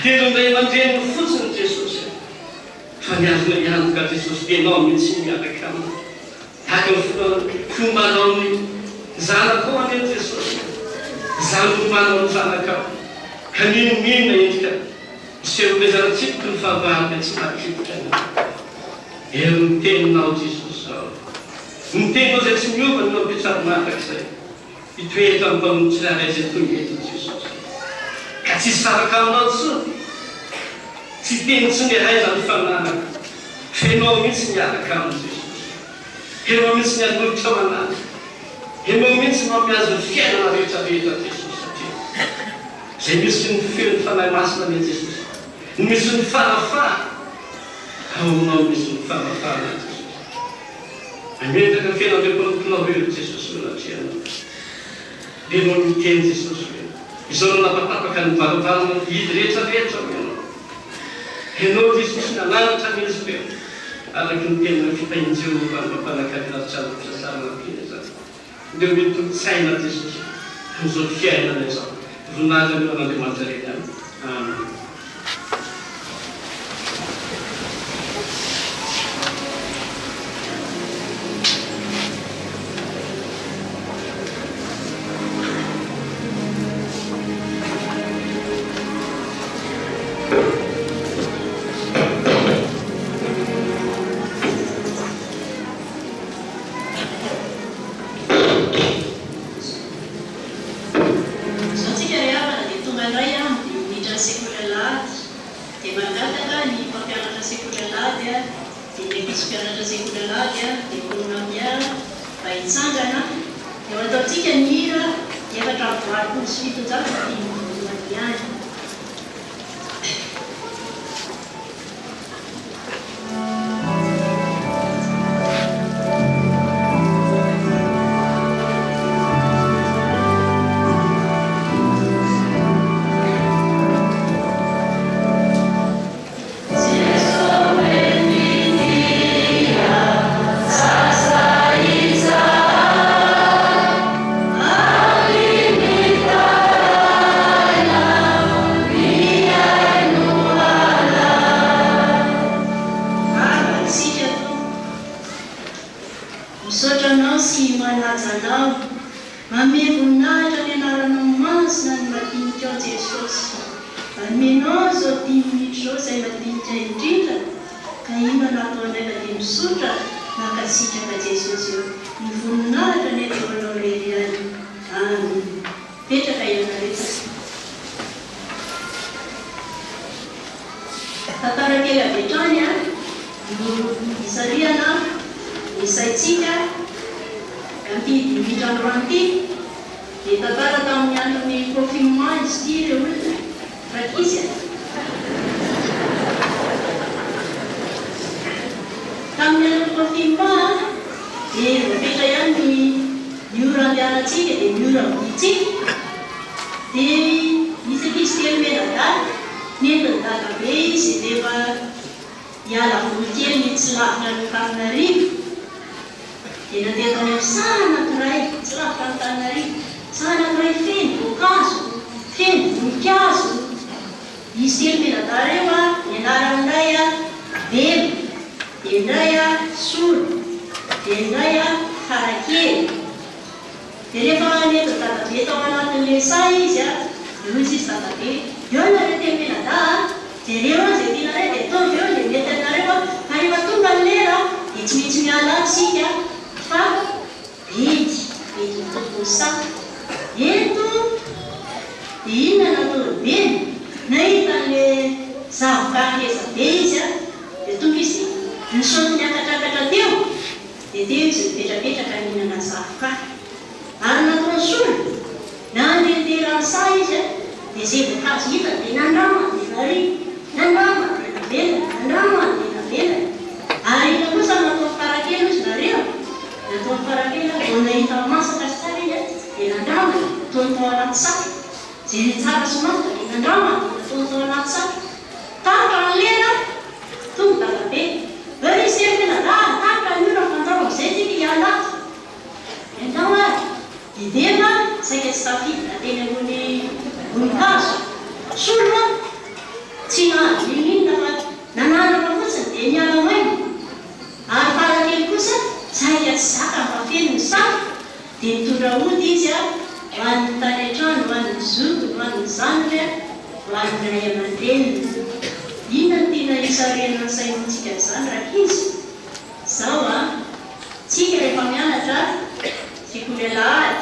Hindi nung dahil ang diyan fa niazona iantoka Jesosy tenao mihitsy miaraka aminy tahaka fombanao ny zanakao anie Jesosy zany fombanao ny zanakao ka minimina endrika isehovezantsika ny fahavahana tsy mahakipotra eo ny teninao Jesosy ao ny teninao zay tsy miova no ampiatsary mahakak'izay itoeto amin'ny mpamono tsirairay zay tongety Jesosy ka tsisy saraka aminao tsony tsy teny tsy miaraiza ny fananaka fenao mihitsy miaraka aminy Jesosy henao mihitsy miazolotra manana henao mihitsy mamiazo ny fiainana rehetrarehetra Jesosy satria zay misy ny feo ny fanahy masina ane Jesosy misy ny fanafaha aonao misy ny fanafahana Jesosy ametaka ny fiainana reponotonao eo Jesosy olatrianao dia no miteny Jesosy hoe izao no napatapaka ny varavarana ny vidy rehetrarehetra menao henao Jesosy nanaratra mizy peo araky ny tenina fitahin-Jehova mampanakavilatsara sasarana pina zany dia mety totsaina Jesosy amin'izao fiainana izao voninahitra amiao n'Andriamanitra reny any amen. Surma, China, Lili, Nana, Nana, Nana, Nana, zaka mafeno ny saka dia mitondra ody izy a ho an'ny tany an-trano, ho an'ny zoky, ho an'ny zanaka, ho an'ny ray aman-dreniny. Inona no tena isarena ny saintsika izany raha izy? Izao a, tsika rehefa mianatra sekoly alahady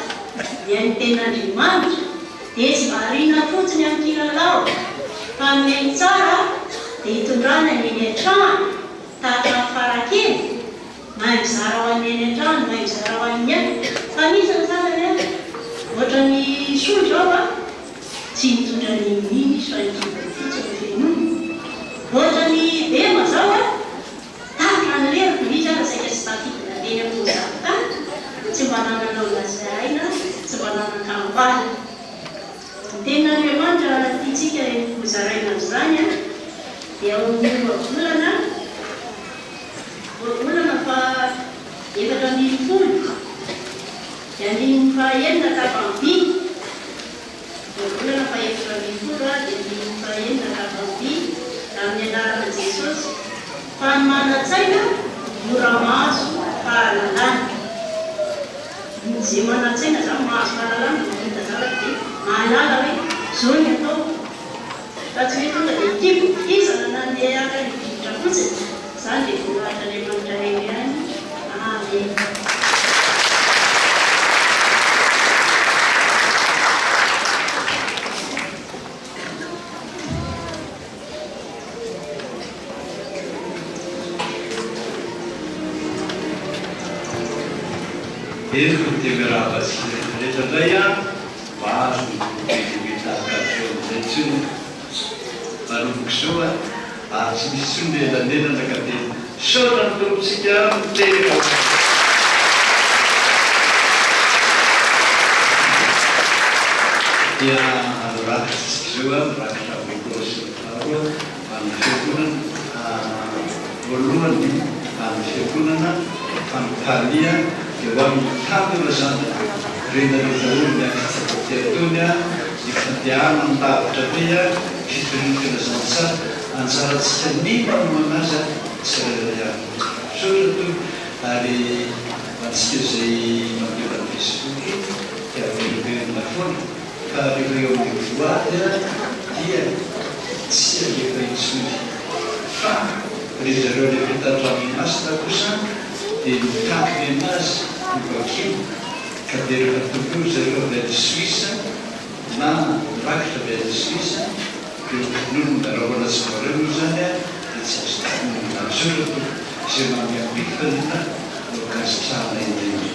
dia ny ten'Andriamanitra dia tsy variana fotsiny amin'ny kilalao fa amin'ny tsara dia hitondrana ny eny an-trano tahaka farakely mahay mizara ho an'ny eny an-trano, mahay mizara ho an'ny any. Fa misy ny sasany a ohatra ny soa zao a tsy mitondra ny miny izy fa mitondra fotsiny fenony. Ohatra ny bema zao a tahaka ny leriko izy a saika tsy tafidina teny amin'ny zavitany, tsy mba nananao lazaina, tsy mba nanan-kambaly. Ny ten'Andriamanitra tiantsika hozaraina amin'izany a dia ao amin'ny volana fa 700 dia ny fahaenina tapam-by. Volana fa 700 a dia ny fahaenina tapam-by amin'ny anarana Jesosy. Fa ny manan-tsaina mora mahazo fahalalana. Izay manan-tsaina zany mahazo fahalalana mahita zavatra dia mahalala hoe zao ny atao. Fa tsy hoe tonga dia tiako izana nandeha aka ny vivotra fotsiny. Izany dia voalohatra Andriamanitra eny ihany. Amen. Eto dia raha sy rehetra indray a maro mitahaka zao amin'izay tsony manomboka zao a tsy misy tsony lelanelana ka dia saotra ny tompontsika miteny dia rakitsika zao a mirakitra mikrosy maro amin'ny fiangonana voalohany amin'ny fiangonana fanontania eo amin'ny tamina zany renareo daholo miakitsy atony a ny fandiana mitavitra be a fitorinkana zany tsara anjaratsika nina no manaza tsirairay saotra to ary antsika zay mampiova ny Facebook dia velovelona foana fa rehefa eo amin'ny voady a dia tsy alefa intsony fa ry zareo rehefa hitandramy masina kosa dia mitandriny anazy mivakiny ka dia rehefa tokony zareo avy any Suisse na mirakitra avy any Suisse dia nono narahoana tsy vareo zany a dia tsy azo takonina saotra to izay mamiambikana no kasitrahana indreny.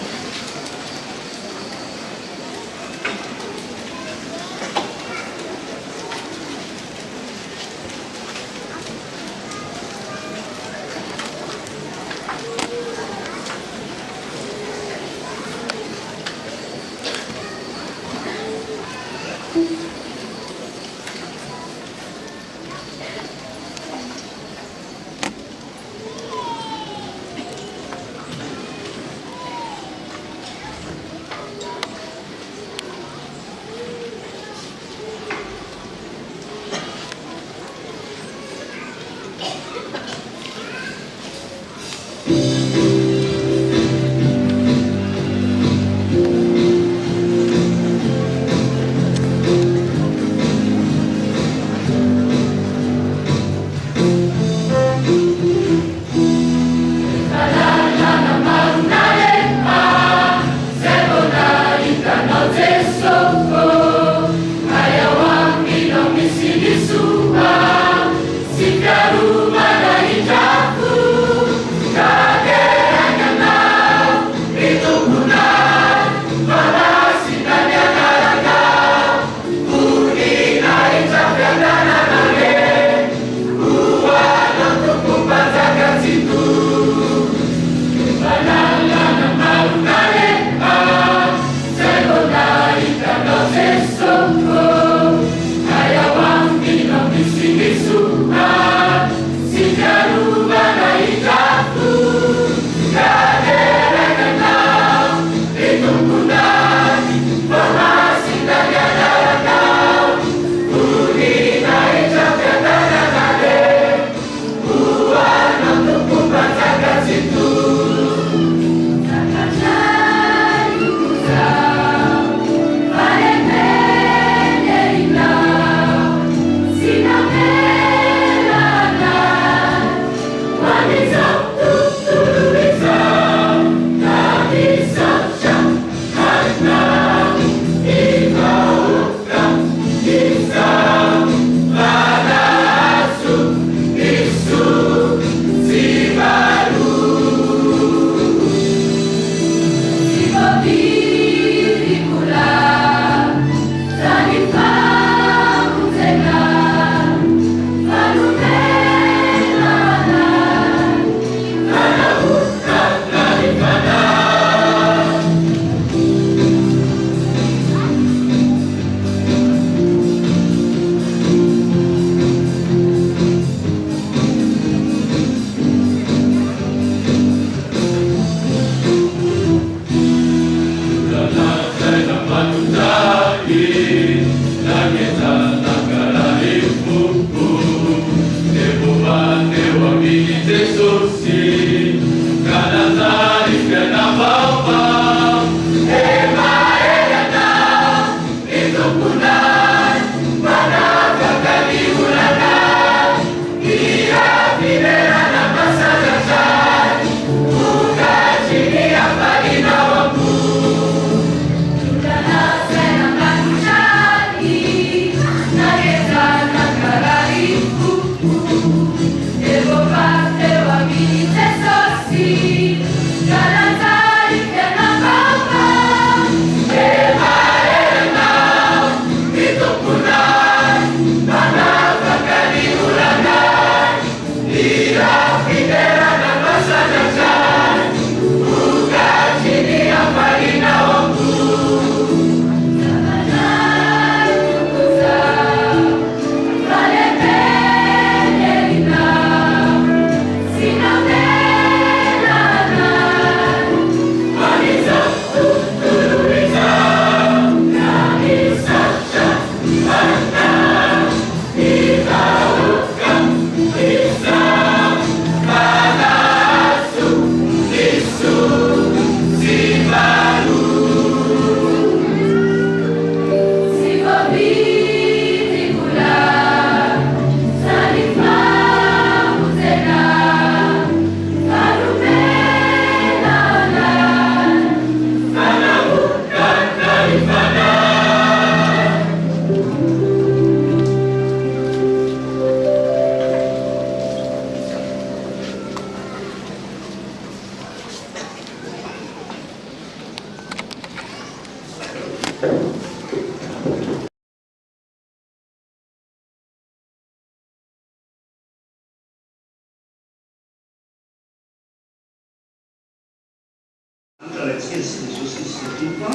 Antaratsika sy Jesosy Kristy tompo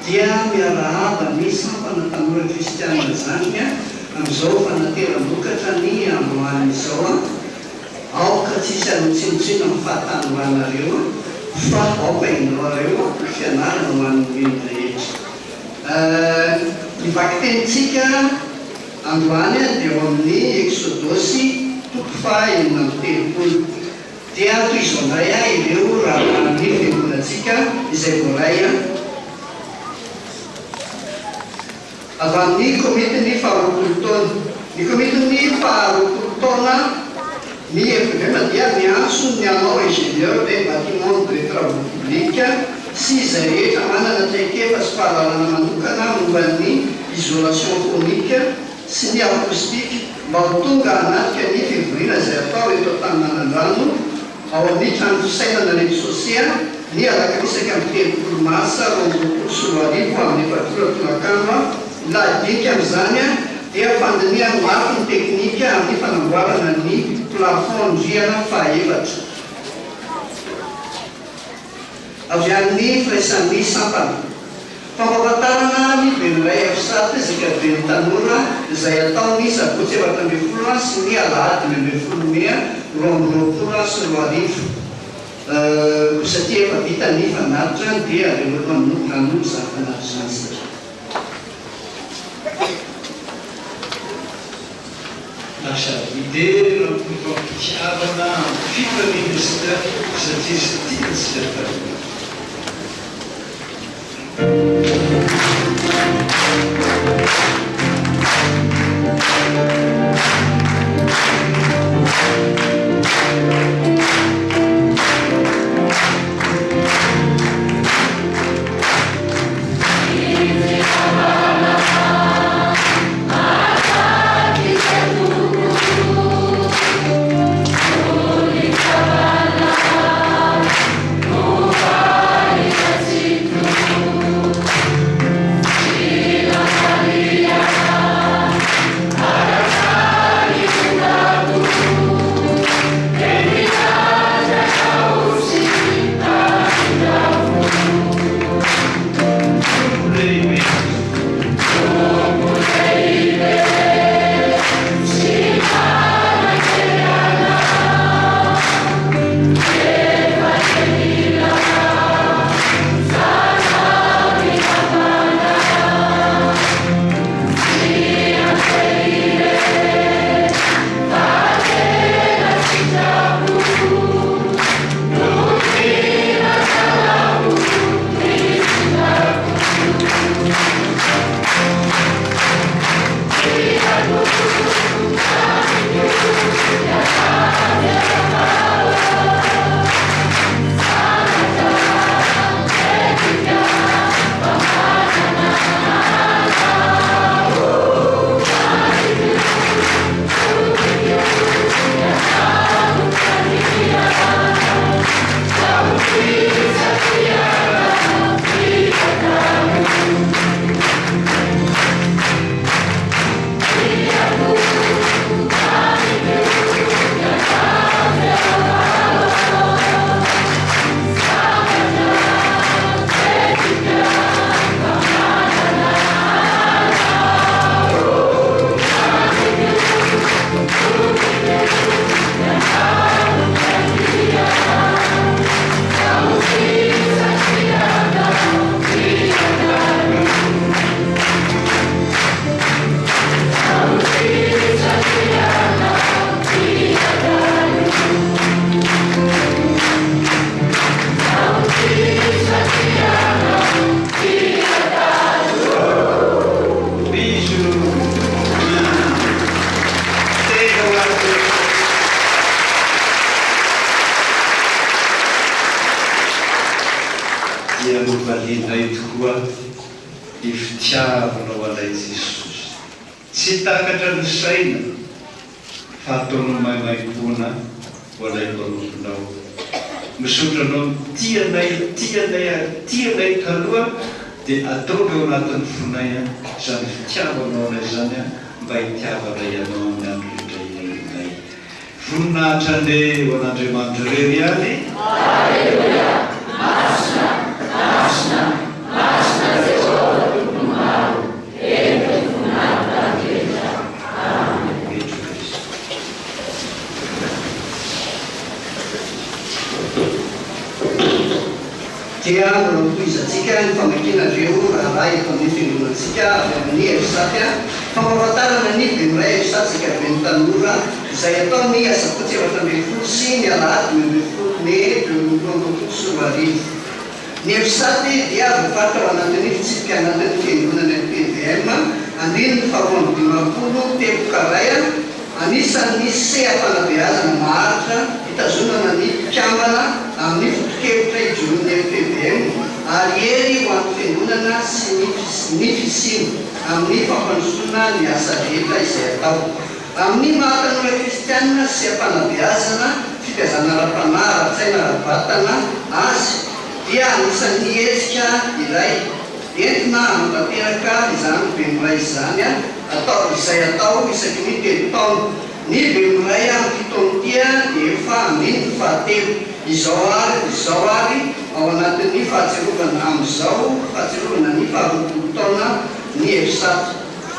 dia miarahaba ny sampana tanora kristianina zany amin'izao fanateram-bokatra ny androany izao aoka tsisy anotsinotsino amin'ny fahatany hoanareo fa aoka indroareo fianarana ho an'ny olona rehetra. Nivaky tenitsika androany dia eo amin'ny Exodosy 5:telopolo dia toy izao indray ireo raha ny fiangonantsika izay voaray avy amin'ny komitiny faharoapolo taona. Ny komitiny faharoapolo taona ny FVM dia miantso ny anao ingénieur de bâtiment de travaux publics sy izay rehetra manana traikefa sy fahalalana manokana momban'ny isolation phonique sy ny acoustique mba ho tonga hanatrika ny fivoriana izay atao eto Antananarivo ao amin'ny trano fisainana redi-sosea ny alakamisaka amin'ny telopolo mars 2021 amin'ny efatolakandro. Ladika amin'izany dia fandiniana mafy ny teknika amin'ny fanamboarana ny plafond ndriana fahaefatra avy amin'ny firaisan'ny sampana. Fampahafantarana ny ben'iray afisata zakaben'ny tanora izay ataony sabotsy 7 sy ny alahady 12 Mea 2020 sy 2021 satria efa vita ny fanatitra dia aleo manomboka izany fanatitra izany. Lasa idée fampitiavana fitra ministra satria sy tia sy zafary. dia novalianay tokoa ny fitiavana ho anay Jesosy. Tsy takatra ny saina fa ataonao maimaim-pona ho anay mpanomponao. Misotra anao tianay taloha dia ataonao anatin'ny fonay izany fitiavanao anay zany mba hitiavanay anao amin'ny andro rehetra. Voninahitra andeha ho an'Andriamanitra irery ihany. Alleluia. dia mropoizatsika ny famakinareo raha eto amin'ny fiangonantsika avy amin'ny efisaty famafatarana ny bemiray efisatsika avy ny tanora izay atao ny asafotsy 7 sy ny alahady 12 May 2024. Ny efisaty dia voafatra ao anatin'ny fitsipika anatin'ny fiangonana PVM andriny ny faharoa 50 tebokaray anisan'ny seha-fanabeazana maharitra hitazonana ny mpikambana amin'ny fotokevitra ijon'ny PVM ary ery ho an'ny fiangonana sy ny fisiny amin'ny fampandrosoana ny asa rehetra izay atao amin'ny mahatanora kristianina seha-fanabeazana fitiazana ara-panahy ara-tsaina ara-batana azy dia anisan'ny hetsika iray entina hanatanteraka izany bemiray izany atao izay atao isaky ny 3 taona. Ny bemiray amin'ny taona tia dia efa amin'ny fahatelo izao ary ao anatin'ny fahatsiarovana amin'izao fahatsiarovana ny 20 taona ny efisato.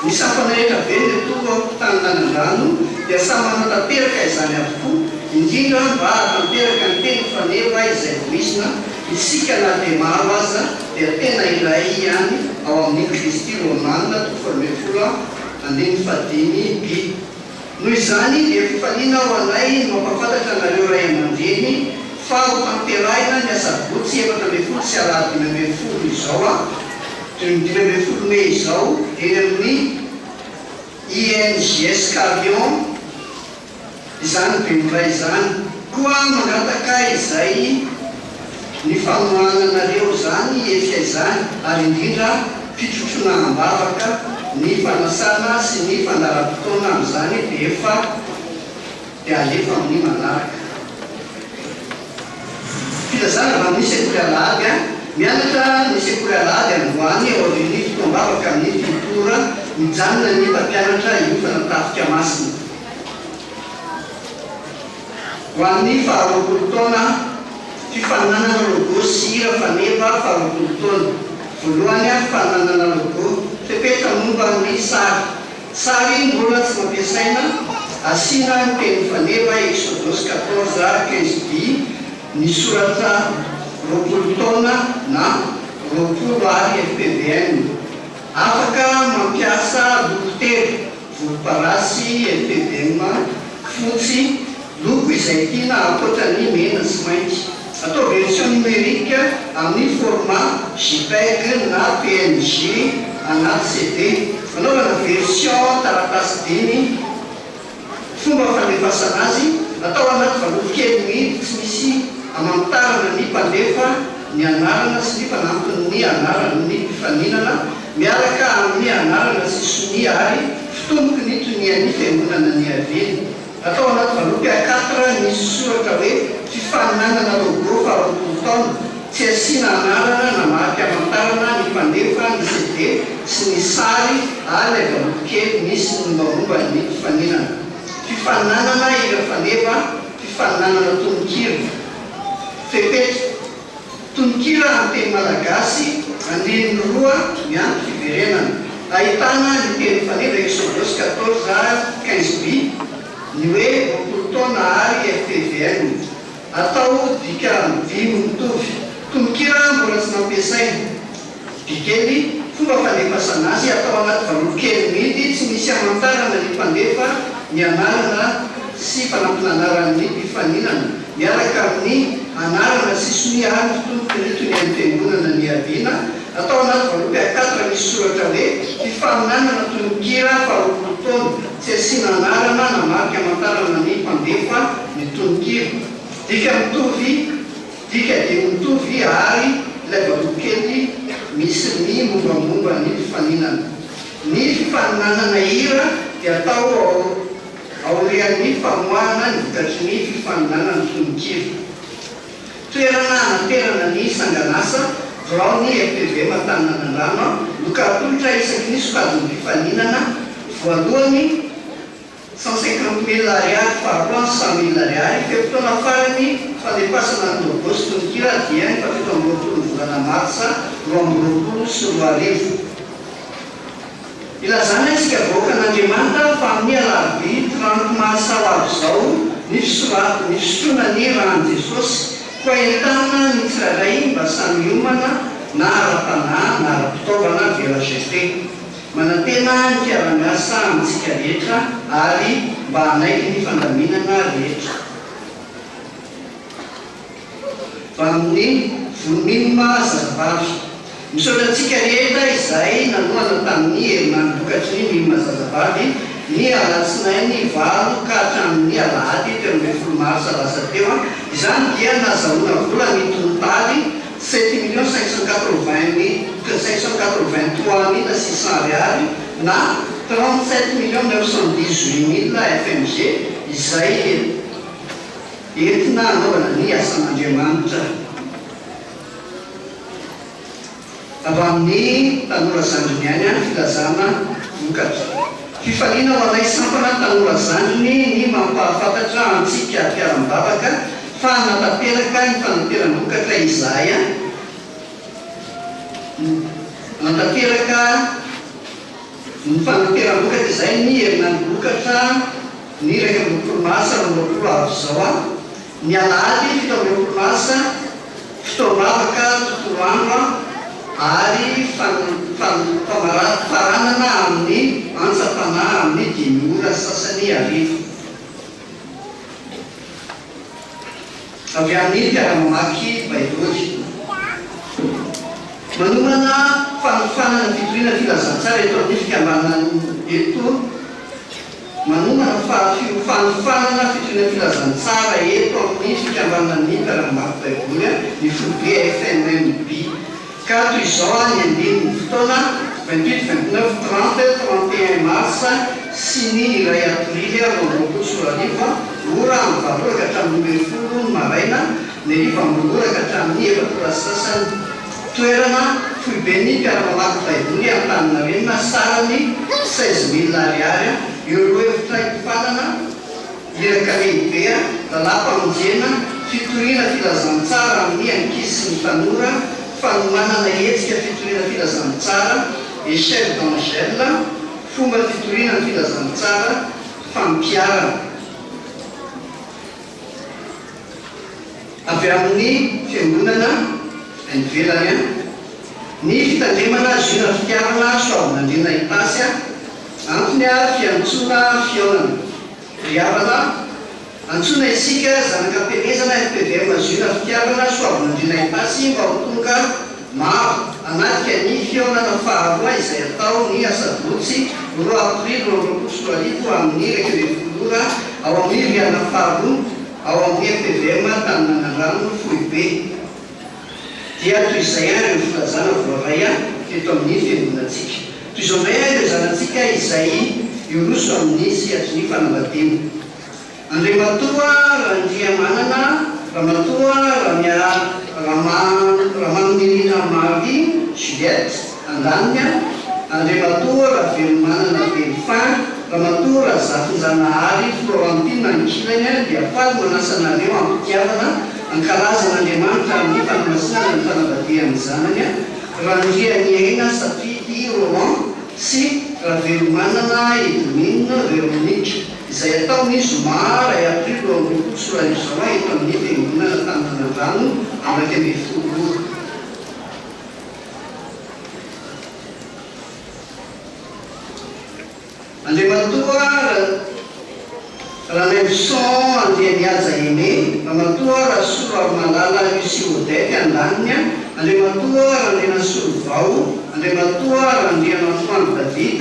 Ny sampana rehetra be ny tonga tany lanan-drano dia samy manatanteraka izany avokoa indrindra mba hatanteraka ny teny faneva izay voizina isika na dia maro aza dia tena iray ihany ao amin'ny Kristy Romanina 1:15 B. Noho izany dia fifaliana ao anay mampafantatra anareo ray aman-dreny fa ho tamperahina ny asabotsy 17 sy alahady 12 izao 12 May izao eny amin'ny INGS Carillon izany bemiray izany koa mangataka izay ny fanohananareo zany efika izany ary indrindra fitrotrona ambavaka ny fanasana sy ny fanaram-potoana amin'izany dia efa dia alefa amin'ny manaraka. Filazana raha misy sekoly alahady mianatra ny sekoly alahady androany ao amin'ny fotoam-bavaka amin'ny fitora mijanona ny mpampianatra iofana tafika masina. Ho an'ny 20 taona fifananana logo sy hira faneva 20 taona. Voalohany fifananana logo fepetra momba ny sary mbola tsy mampiasaina asiana ny teny faneva Exodus 14:15 B ny soratra 20 taona na 20 ary FPVM. Afaka mampiasa loko telo volomparasy FPVM fotsy loko izay tiana akoatra ny mena sy mainty. Atao version numérique amin'ny format JPEG na PNG anaty CD. Anaovana version taratasy dimy fomba fandefasana azy atao anaty valopy kely mihitsy tsy misy amantarana ny mpandefa ny anarana sy ny fanampiny ny anarana ny mpifaninana miaraka amin'ny anarana sy sonia ary fitomboky ny tonian'ny fiangonana ny aveny. Atao anaty valopy A4 misy soratra hoe fifaninanana logo 20 taona tsy asiana anarana na marika amantarana ny mpandefa ny CD sy ny sary ary ilay valopy kely misy ny mombamomba ny fifaninana. Fifaninanana ira faneva fifaninanana tononkira fepetra tononkira amin'ny teny malagasy andininy 2 miampy fiverenana ahitana ny teny faneva Exodus 14:15 B ny hoe 20 taona ary FPVM atao dika vimy mitovy. Tononkira mbola tsy nampiasaina bikely fomba fandefasana azy atao anaty valopy kely mihitsy tsy misy amantarana ny mpandefa ny anarana sy fanampinanaran'ny mpifaninana miaraka amin'ny anarana sy sonia ary fitomboky ny tonian'ny fiangonana ny aviana. Atao anaty valopy A4 misy soratra hoe fifaninanana tononkira 20 taona tsy asiana anarana na marika amantarana ny mpandefa ny tononkira. Dika dia mitovy ary ilay valopy kely misy ny mombamomba ny fifaninana. Ny fifaninanana hira dia atao aorian'ny famoahana ny vokatry ny fifaninanana tononkira. Toerana anaterana ny sanganasa vrao ny FPVM Antananarano lokatolotra isaky ny sokajiny fifaninana voalohany 150,000 ariary faharoa 100,000 ariary fepotona farany fandefasana ny logo sy tononkira dia ny 17 volana marsa 2020 sy 2020. Ilazana isika vahoaka an'Andriamanitra fa amin'ny alarobia 30 mars ao avy izao ny fisotroana ny rano Jesosy koa entana ny tsirairay mba samy omana na ara-panahy na ara-pitaovana velazete manantena ny fiara-miasa amintsika rehetra ary mba hanaiky ny fandaminana rehetra fa amin'ny vonimma zazavavy misaotratsika rehetra izay nanoana tamin'ny herinandro-dokatry ny mimma zazavavy ny alatsinainy valo ka hatramin'ny alahady teo amby folo marsa lasa teo izany dia nazahoana vola ny tontaly 7,583,600 ariary na 37,918,000 FMG izay entina anaovana ny asan'Andriamanitra avy amin'ny tanora zandriny any any filazana vokatra fifaliana ho anay sampana tanora zandriny ny mampahafantatra antsika mpiara-mibavaka fa natateraka ny fanateram-bokatra izay natateraka ny fanateram-bokatra izay ny herinandro-bokatra ny 20 mars 2020 avy zao ny alahady 17 mars fitoam-bavaka tontolo andro ary faranana amin'ny antsapanahy amin'ny 5 ora sasany arivo avy amin'ny mpiara-mamaky baiboly manomana fanofanana fitoriana filazantsara eto amin'ny fikambanana eto manomana fanofanana fitoriana filazantsara eto amin'ny fikambanana ny mpiara-mamaky baiboly ny fobe FNMB ka toy izao ny andininy fotoana 28, 29, 30, 31 mars sy ny iray aprily 2020 ora amin'ny 7 ora ka hatramin'ny 10 maraina ny 10 ora ka hatramin'ny 4 ora sasany toerana foibeny mpiara-mamaky baiboly Antaninarenina sarany 16,000 ariary eo efitra hifanana iraka lehibe lala-pamonjena fitoriana filazantsara amin'ny ankizy sy ny tanora fanomanana hetsika fitoriana filazantsara échelle d'angèle fomba fitoriana filazantsara fampiarana avy amin'ny fiangonana ivelany ny fitandremana zona fitiavana soavinandrina itasy antony fiantsoana fionana riavana antsona isika zanakam-penezana FPVM zona fitiavana soavinandrina itasy mba ho tonga maro anatika ny fionana faharoa izay atao ny asabotsy 2 aprily 2020 amin'ny 20 ora ao amin'ny riana faharoa ao amin'ny FPVM Taninanarano Foibe dia toy izay ireo filazana voaray eto amin'ny fiangonantsika toy izao indray ireo zanatsika izay iroso amin'ny sihatry ny fanambadiana Andriamatoa Randriamanana Ramatoa Ramanirina Marie Juliette Andanina Andriamatoa Ravelomanana Belfin Ramatoa Razafinjanahary Florentine Ankilany dia faly manasanareo ampitiavana ankalazan'Andriamanitra amin'ny fanamasinana ny fanambadian'ny zanany Randriany aina Safidy Roland sy Ravelomanana Edmine Véronique izay ataony zoma 2 aprily 2020 izao eto amin'ny fiangonana Taninanarano amraka amin'ny 10 ora Andriamatoa Ranelson Andriamiaja Aimé Ramatoa Rasolo Armalala Lucie Odette Andaniny Andriamatoa Randriana Solovao Andriamatoa Randriana Antoine David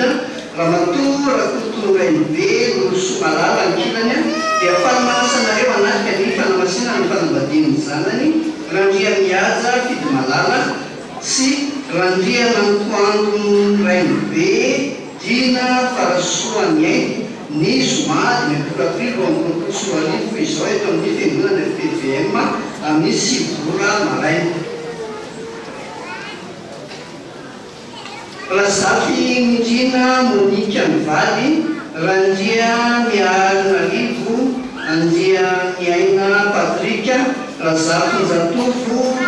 Ramatoa Rakotorainbe Losomalala Ankilany dia fanamasanareo anatika ny fanamasinana ny fanambadian'ny zanany Randriamiaja Fidymalala sy Randriana Antoine Rainbe Dina Farasoany ny zoma 20 aprily 2020 izao eto amin'ny fiangonana FPVM amin'ny 7 ora maraina Lazafy Mindrina Monique Mivaly Randria Miarinarivo Andria Miaina Patrika Lazafy Njatovo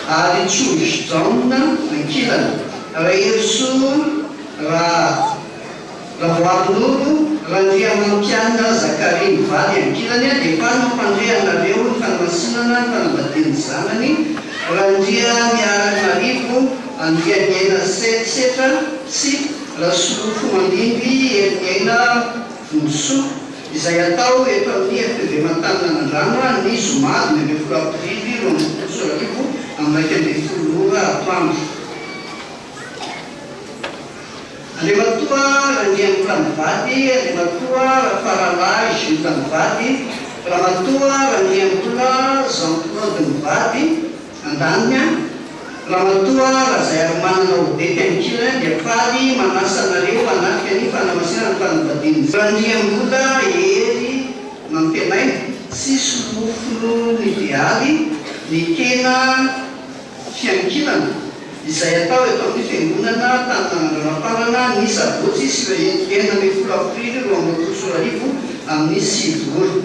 Ary Tsozy John Ankilana Raherso Ravoarinolo raha ndria mampianina Zakaria mivady ankilany dia efa mampandre anareo ny fanamasinana ny fanambadiany zanany. Raha ndria miaraka marivo andria miaina setra sy rasolofo mandimby miaina vondrosoa izay atao eto amin'ny FPV Mantaninandrano ny zoma 20 aprily 2024 amin'ny 20 atoandro. Andriamatoa Randriambola mivady, Andriamatoa Rafaralahy Jules mivady, Ramatoa Randriambola Jean-Claude mivady andaniny, Ramatoa Razaiaromanana Odety ankilany dia fady manasa anareo anatika ny fanamasinana ny fanambadiany. Randriambola Hery Mampianaina sy solofo ny Vialy ny kena fiankilana izay atao eto amin'ny fiangonana Tanànandranopaharana ny sabotsy sy 20 aprily 2024 amin'ny 7 ora.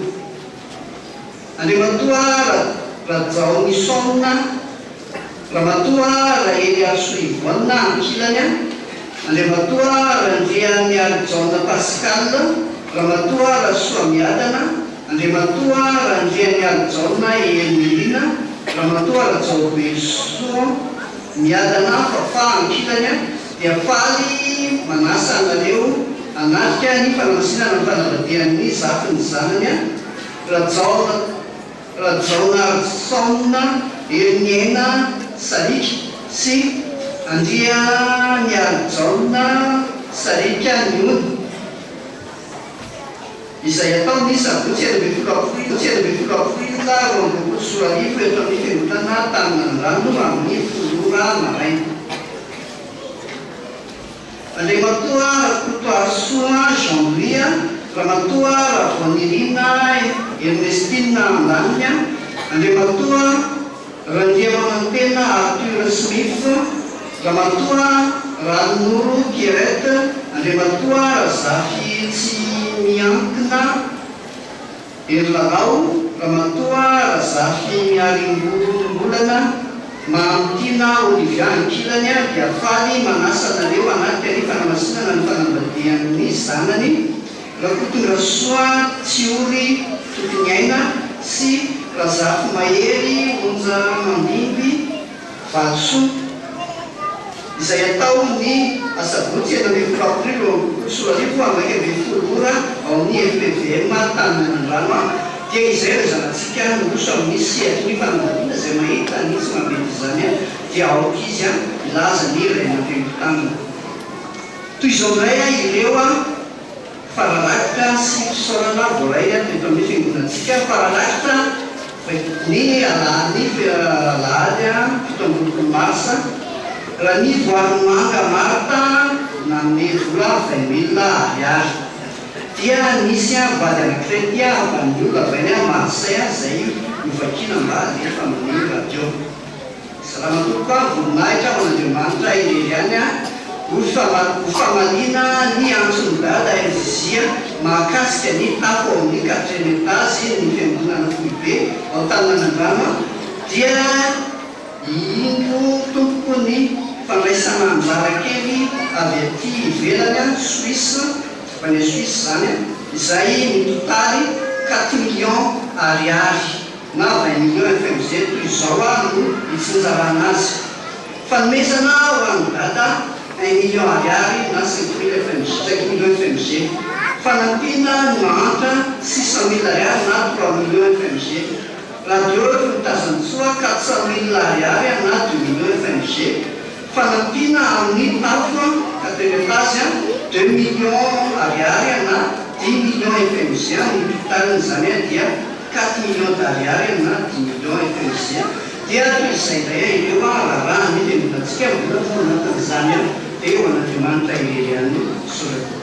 Andriamatoa Rajaony Sonna, Ramatoa Raelias Ivoana ankilany, Andriamatoa Randriamiarijaona Pascal, Ramatoa Rasoamiadana, Andriamatoa Randriamiarijaona Emelina, Ramatoa Rajaobesoa miadana fafa ankilany dia faly manasa anareo anatrika ny fanamasinana ny fanambadian'ny zafiny zanany Rajaona Artsona Erniena Sarika sy Andriamiarijaona Sarika Niony izay atao ny sabotsy 20 aprily 2024 eto amin'ny fiangonana Tanànandrano amin'ny 10 ora maraina. Andriamatoa Rakotoasoa Jean-Louis, Ramatoa Ravonirina Ernestine Andaniny, Andriamatoa Randriamanantena Arthur Smith, Ramatoa Ranoro Kirete, Andriamatoa Razafy Tsimiankina Erlarao, Ramatoa Razafy Miarimbolana Mahamtina Olivia ankilany dia faly manasa anareo anatika ny fanamasinana ny fanambadian'ny zanany Rakotondrasoa Tsiory Tokoniaina sy Razafy Mahery Onja Mandimby Valsoa izay atao ny asabotsy 20 aprily 2024 amin'ny 20 ora ao amin'ny FPV Tanànandrano. Dia izay ry zanatsika noso amin'ny sehatry ny fanambadiana izay mahita ny tsy mamety izany dia aoka izy ilaza ny ray aman-dreny toy izao indray ireo fararakitra sy fisaorana voaray eto amin'ny fiangonantsika. Fararakitra ny alahady 17 marsa raha ny voarimanga Marta nanome vola 20 000 ariary dia nisy vady anankiray dia avy ny olona avy any Marseille izay mivakina mba dia efa amin'ny radio. Salama tokoa voninahitra ho an'Andriamanitra irery any ho famalina ny antsony dada Erzisia mahakasika ny tafo ao amin'ny 4e étage ny fiangonana Foibe ao Tanànandrano dia indro tompoko ny fandraisana anjara kely avy aty ivelany Suisse any Suisse zany izay mitotary 4 millions ariary na 20 millions FMG toy izao no itsinjarana azy. Fanomezana ho an'ny dada 1 million ariary na 5 millions FMG. Fanampiana no antra 600 000 ariary na 3 millions FMG. Radio Fotazantsoa 400 000 ariary na 2 millions FMG. Fanampiana amin'ny tafo 4e étage 2 millions ariary na 10 millions FMG. Ny totaliny zany dia 4 millions d'ariary na 10 millions FMG. Dia toy izay indray ireo raha ny fiangonantsika mbola foanatin'izany dia eo an'Andriamanitra irery any soratra.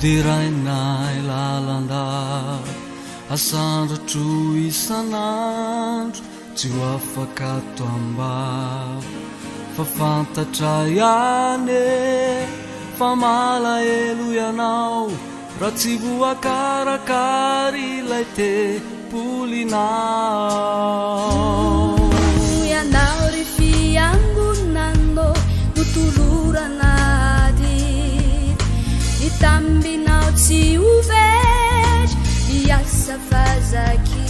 terainay lalanda asandratro isanandro tsy ho afaka toambava fa fantatra ihany fa malahelo ianao raha tsy voakarakary ilay tempolinao ianao ry fiangonanao notoloranady itambinao tsy ovetry iasa fazaky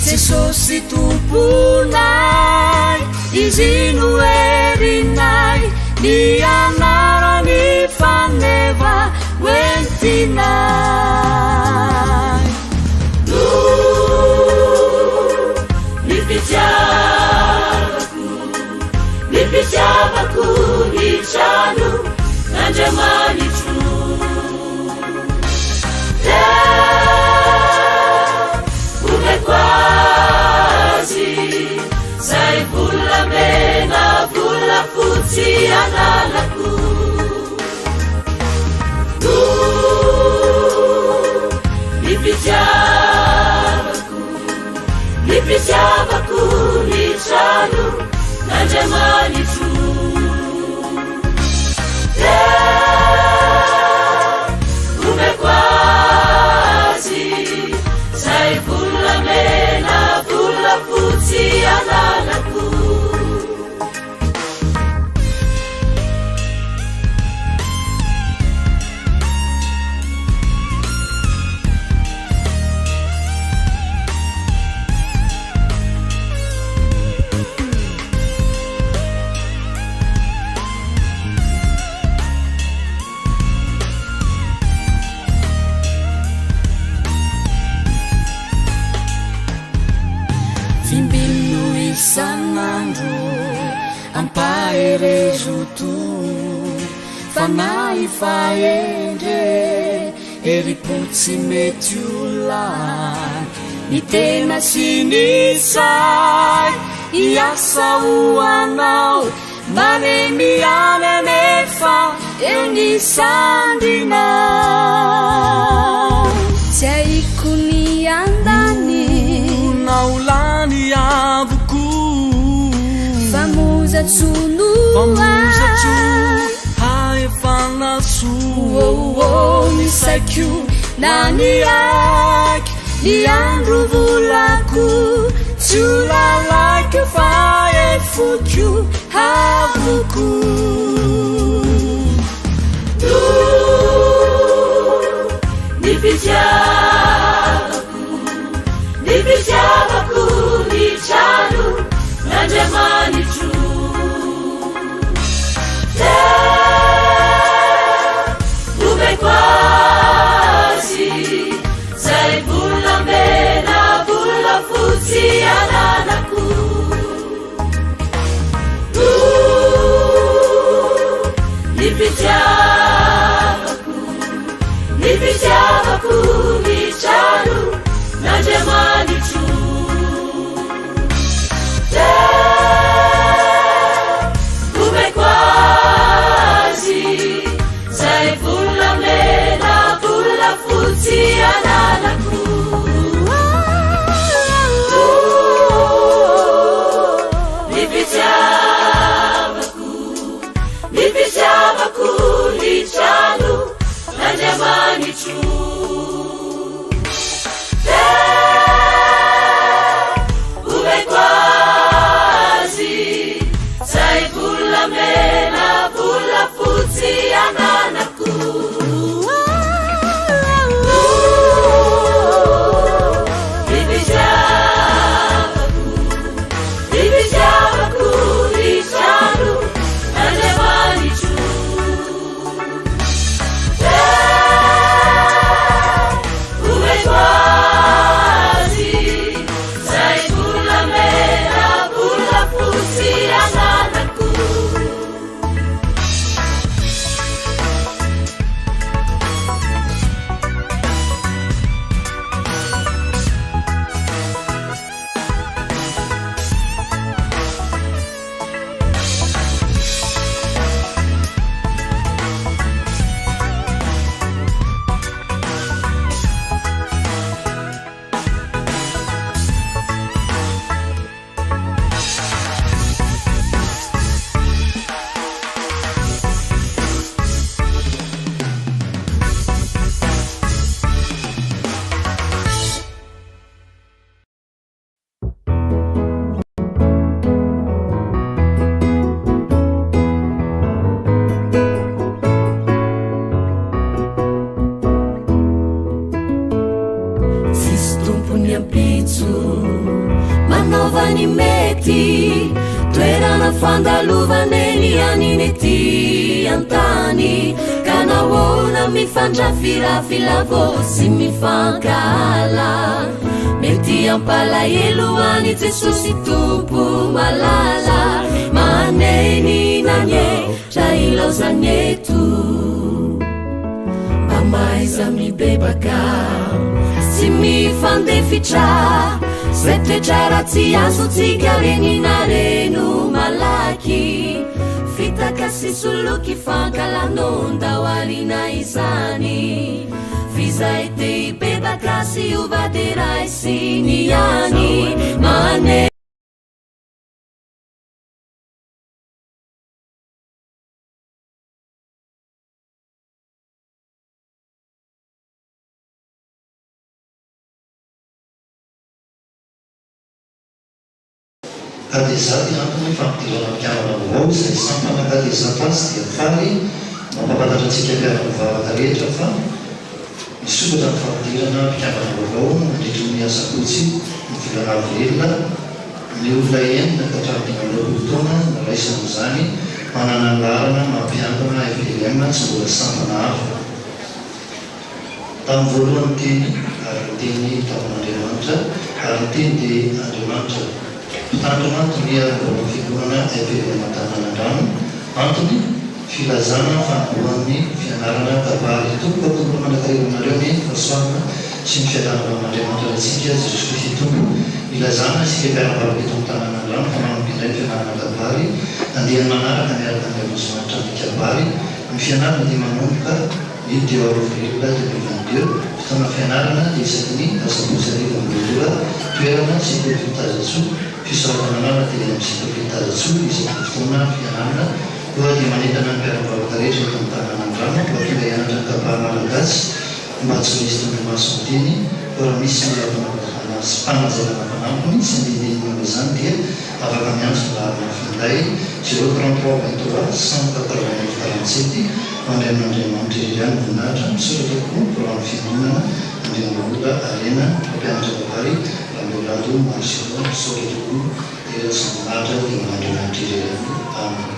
Jesosy tomponay izy no erinay ny anarany faneva hoentinay ny fitiavako ny trano n'Andriamanitro omeko azy zay volamena volafotsy analako ny fitiavako ny trano n'Andriamanitro omeko azy zay volamena volafotsy analako sanandro ampaherezoto fanahy faendre eripotsy mety olany ny tena sy ny say iasa hoanao mane miany anefa eo ny sandrinao tsy haiko ny andany naolany avoko famozatsonoa haefanasoa ny saiko na ny aiky ny andro volako tsy lalaiky fa efoko havoko ny fitiavako ny trano n'Andriamanitro omeko azy zay volamena volafotsy analako ny fitiavako ny trano n'Andriamanitro omeko azy zay volamena volafotsy analako tompony ampitso manaovany mety toerana fandalovany aniny ety antany ka nahoana mifandrafirafilavo sy mifankala mety ampalahelo any Jesosy tompo malala maneny nanye tra ilaozany eto mba maiza mibebaka sy mifandefitra zay toetra ratsy azotsika reninareno malaky fitaka sy soloky fankalanonda ho alina izany fizay te hibebaka sy ovaderay sy niany mane Adesady antony fampidirana mpianana vaovao izay sampanakady zatasy dia faly mampahafantatra antsika mpianana mivavaka rehetra fa misokatra ny fampidirana mpianana vaovao mandritra ny asakotsy ny volana avrila ny olona enina ka hatramin'ny 20 taona naraisana izany manana ny laharana mampiandana FLM tsy mbola sampana hafa tamin'ny voalohany teny ary ny teny tamin'Andriamanitra ary ny teny dia Andriamanitra Tanto antony arvoana fikorana FLM Tanànandrano antony filazana fanombohan'ny fianarana kabary tompo tompo manakareronareo ny fahasoavana sy ny fiadanana amin'Andriamanitra antsika Jesosy Kristy tompo ilazana isika mpiara-bavaka eto amin'ny Tanànandrano fa manampindray ny fianarana kabary andehan'ny manaraka miaraka amin'ny Andriamanitra ny kabary ny fianarana dia manomboka ny 2 avril 2022 fotoana fianarana dia isaky ny asabotsy arivo amby roa toerana sekoly Fitazatsy fisoratana anana dia amin'ny sekoly Fitazatsy isaky fotoana fianarana koa dia manentana ny mpiara-bavaka rehetra eto amin'ny Tanànandrano mba tonga hianatra ny kabary malagasy mba tsy misy tondromaso ny teny fa raha misy mpanazarana fanampiny sy andehan'ny izany dia afaka miantso ny laharana finday 033 187 mandray amin'Andriamanitra iray ihany voninahitra misoratra koa programme fiangonana Andrianambola Arena mpampianatra kabary Rambolado Marisolo misoratra koa dia sy voninahitra dia Andriamanitra iray ihany aminy.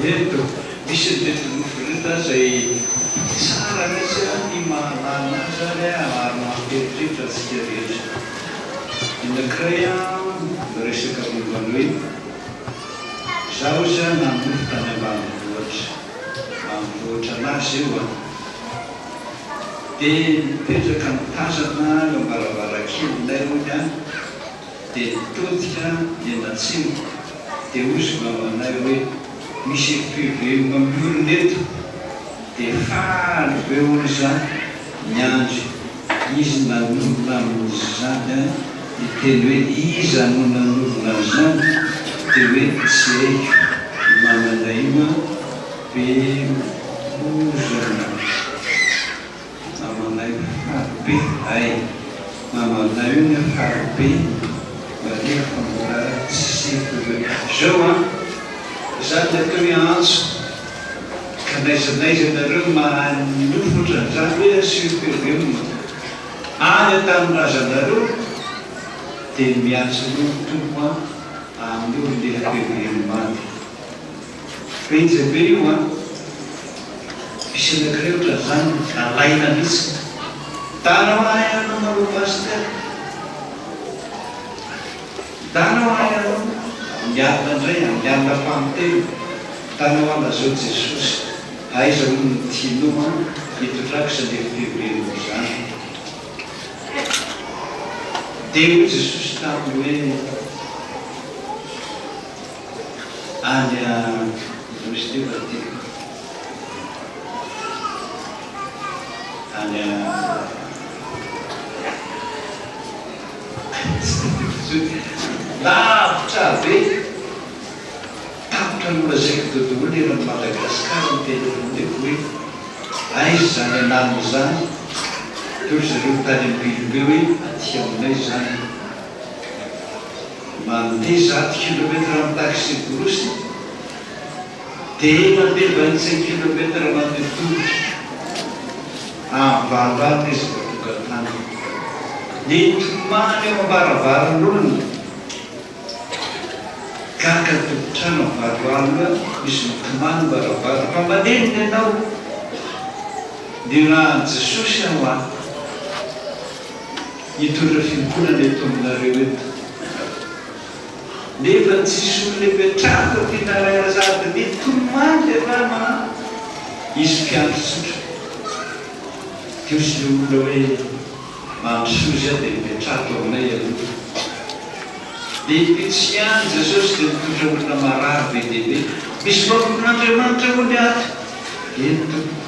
Eto, misy detonofrita zay tsara mihitsy ny mahalana zany ary mamperitritra antsika rehetra. Inankiray miresaka mombany hoe zaho zany nanomboka tany ambanivohitra anazy eo dia mipetraka mitazana eo am-baravarakely hony dia nitodika enatsiny dia ozy mamanay hoe misy FPV mampiorona eto dia faly be hono zany miandry izy nanomboka amin'izy zany diteny hoe iza no nanomboka zany dia hoe tsy haiko mamanay io be ozana mamanay faly be ay mamanay io ny faly be manefa mbola tsy haiko zao zany atao miantso ka naizanaiza-nareo manofotra zany hoe SPV any atamin'razanareo dia miantso tompo amin'ny olo le FPV mamy penja be io misy anankiray ohatra zany alaina mihitsy tanao ahy anao mareo paster tanao ahy anao miarina indray miarina famiteny tanao ana zao Jesosy aiza ho ny tianao hitotrakisa le FPV zany dia ho Jesosy taminy hoe any misy teo ty any lavitra be tapitra lola zaiky dodolo erany Madagasikara ny teny hoe aizy zany anamo zany toy zareo tany ambilobeo hoe aty aminay zany mandeha 100 kilometre amin'ny taxi borosy dia mandeha 25 kilometre mandeha tongotra am'valany izy vatokatany ny tomany eo ambarabaran'olona kaka tokotrano am'varoalina misy mitomany mbarabara fa maneniny ianao dia raha Jesosy ao ahy hitondra fiangonana eto aminareo eto nefa tsisy olona petrako tiana ray azady mitomany le rama izy mpiandro tsotra teo sy le olona hoe mampisozy a dia mipetrako aminay aloha dia itsy any Jesosy dia mitondra olona marary be dehibe misy vakon'Andriamanitra holy ato eny tompo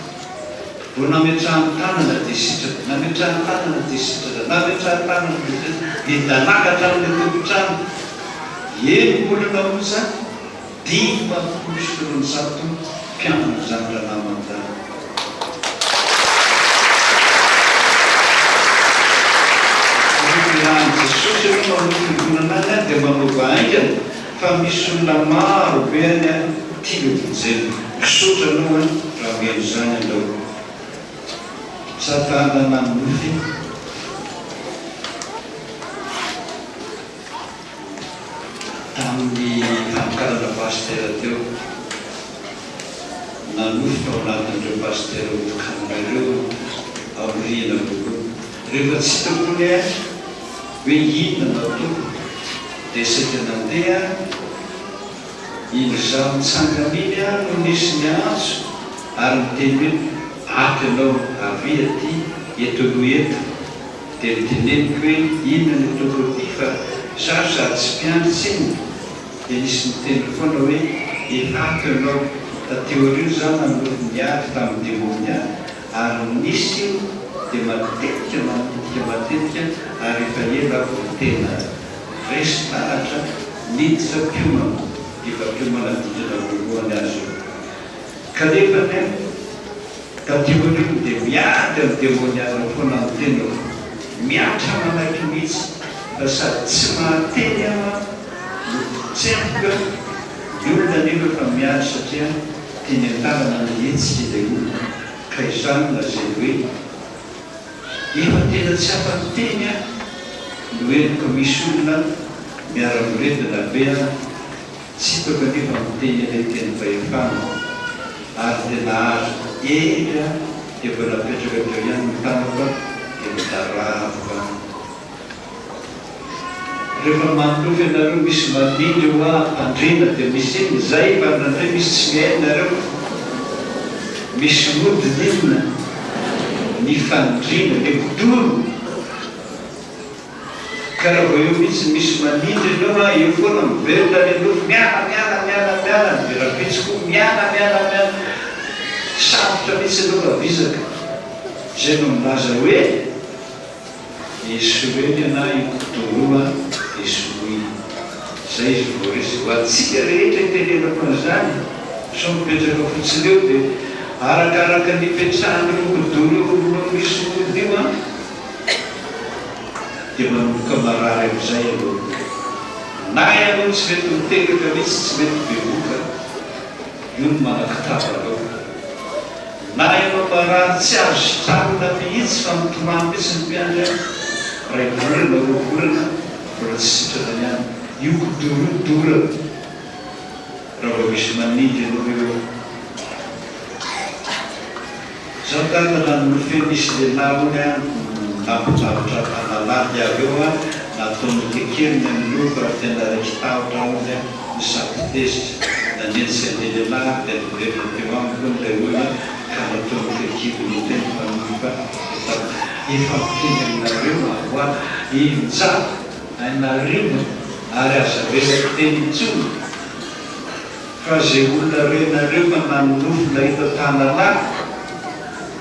vao nametrahany tanana dia sitraka nametrahany tanana dia sitraka nametrahany tanana dia danakatra amin'ilay tompotrano eny olona osa dimy mampolo sy 400 mpiambina zany raha namantany raha Jesosy aloha manao fiangonana any dia manova aingana fa misy olona maro be any tia vonjena misaotra anao raha meno zany andao satana nanofy tamin'ny famokarana pastera teo nanofy tao anatin'ireo pastera otokanareo aoriana voalohany rehefa tsy tokony hoe inona natao dia saika nandeha iny zaho mitsangaminy no nisy ny antso ary miteny hoe ato ianao avy aty eto aloha eto dia miteneniko hoe inona ny ataoko aty fa zaho sady tsy mpiandry iny dia nisy miteny foana hoe efa ato ianao tateo ario zany nanofy niavy tamin'ny demony any ary nisy io dia matetika ary efa ela votena resy taratra niditra mpiomana efa mpiomana didina voalohany azy io kanefa ne tateo ario dia miady amin'ny demoniana foana mitena miatra manaiky mihitsy fa sady tsy mahateny ama tsempoka ny olona nefa efa miady satria tiany an-tanana nihetsika ilay olona ka izany lazay hoe efa tena tsy afa-miteny a no eniko misy olona miara-moretina be a tsy toka nefa miteny ilay teny fahefana ary tena azo ely a dia mbola napetraka teo ihany mitanaka dia midarava rehefa manofy ianareo misy manindry ho andrina dia misy iny zay fanandray misy tsy mihainareo misy modin'inona ny fandrina le kodoro ka raha vao eo mihitsy misy manindry ianao a eo foana miverina le nofo miala dia raha pitsiko miala sarotra mihitsy anao avizaka zay no milaza hoe esoeny ana ikodoroa esoiny zay izy voaresy ho atsika rehetra itenenako an'izany so mipetraka fotsiny eo dia arakaraka nipetrahany rokodoro olona misy mody io a dia manomboka marary am'izay aloha na ianao tsy mety miteraka mihitsy tsy mety bevoka io no manakitava aloha na ianao marary tsy azo sitrarona mihitsy fa mitomany mihitsy ny mpiandry ray volana roa volana mbola tsy sitrana ihany io kodorodora raha vao misy manindry ianao eo zao tanana nofy misy lehilahy ony a nampitavitra analady avy eo a nataony kekely ny amin'io fa tena raiky tahotra ony a misapitezitra nanentsy an'le lehilahy dia niverina teo amiko nilay olona ka nataony kekely ny teny fanofa efa miteny aminareo ahoa injato ainareo ary azavesaka teny intsony fa zay olona renareo fa nanofo nahita tanalahy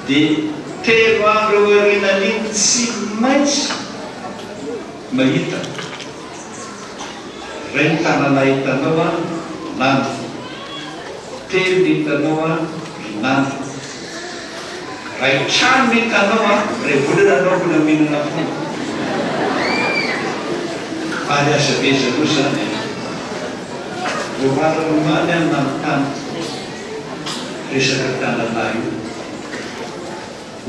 dia telo andro eo arenan'iny tsy maintsy mahita ray ny tanalahy hitanao a nano telo ny hitanao a nano raha trano metanao a ray volana anao mbola mihinana fona ary aza beza aloha zany voararomany any nanontany resaka tanana io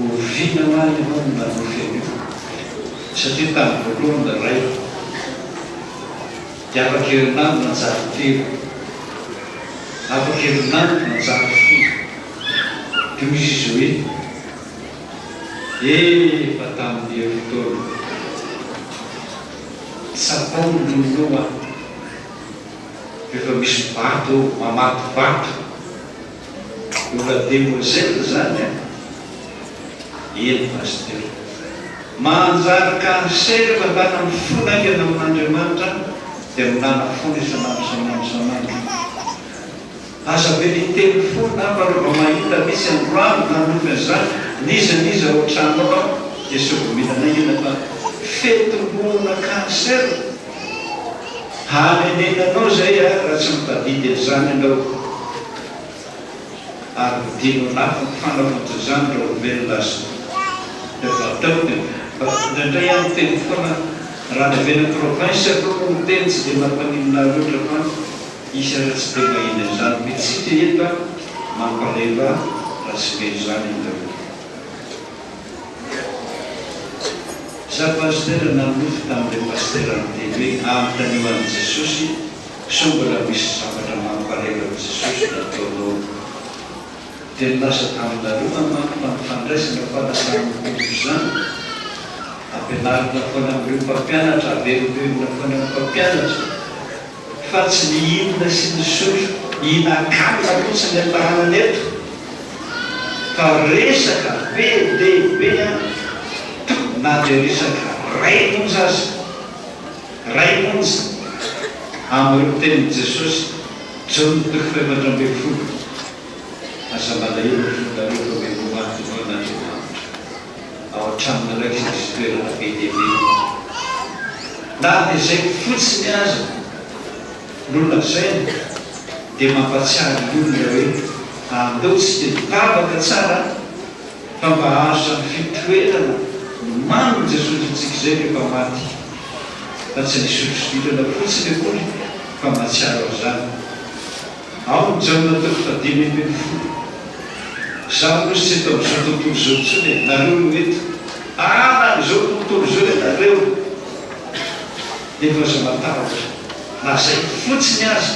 ovina many anao no nanofy an'io satria tamin'ny voalohany da ray dia afaka herinandro nanjary telo afaka herinandro nanjary folo dia misy izy hoe efa tamin'ny fotoana sapaony nonoa efa misy vato mamaty vato ola demoiselle zany eny pasteur manjary cancer fa mbana mifona angena amin'Andriamanitra dia minana fona isanandro aza be ny telefona mbarova mahita misy androany nanofy an'izany niza ohatranao dia sovominana ina fa fetomboana cancer hanenenanao zay raha tsy mitadidy an'izany anao ary dino lafa fanafonto zany raha olombelona azy efa atao indray any teny foana raha navena province aloha no teny tsy dia mampanimona loatra fa isa raha tsy dia mahina an'izany mitsika eto mampaleva raha tsy meny zany indao za pasteur nanofy tamin'ilay pasteur am'teny hoe amintany an'i Jesosy so mbola misy zavatra mampaleva an'i Jesosy nataonao dia lasa taminareo mampifandraisana fanasan'olo zany ampianarina foana amin'ireo mpampianatra averimberina foana amin'ny mpampianatra fa tsy ny inona sy ny sotro inan-kanina lotsiny antahanany eto fa resaka be dehibe na dia resaka ray monja azy ray monja amin'ireo tenin'i Jesosy John 14:11 asa malahelo fonareo fa hoe momaty voan'Andriamanitra ao an-tranona raiky misy toerana be dehibe na dia zay fotsiny azy lona zainy dia mampatsiary olona hoe andeo tsy dia lavaka tsara fa mba azo ny fitoerana mamy Jesosy tsika zay rehefa maty fa tsy nisotrosotrana fotsiny akory fa matsiaro zany ao ny jaona tao fadimy ambin'ny folo za lozy tsy atao zao tontolo zao tsony nareo no eto na zao tontolo zao nareo efa za matahotra na zay fotsiny azy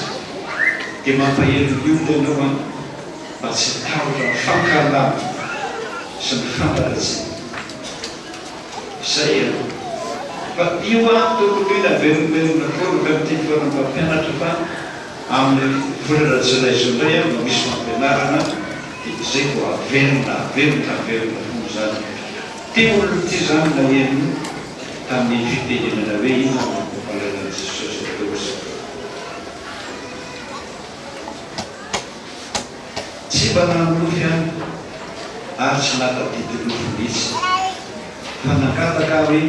dia mampahery ny olona anao mba tsy tahotra mifankalama sy mifankaratsy zay fa io tokony hoe naverimberina foana ka mity foana mpampianatra fa amin'ny volana jolay zao indray mba misy mampianarana dia zay vo averina fono zany ty olona ty zany na heniny tamin'ny fitenenana hoe ina mampalainan'i Jesosy ateozy tsy mba nanofy any ary tsy natadidy nofy mihitsy fa nakataka hoe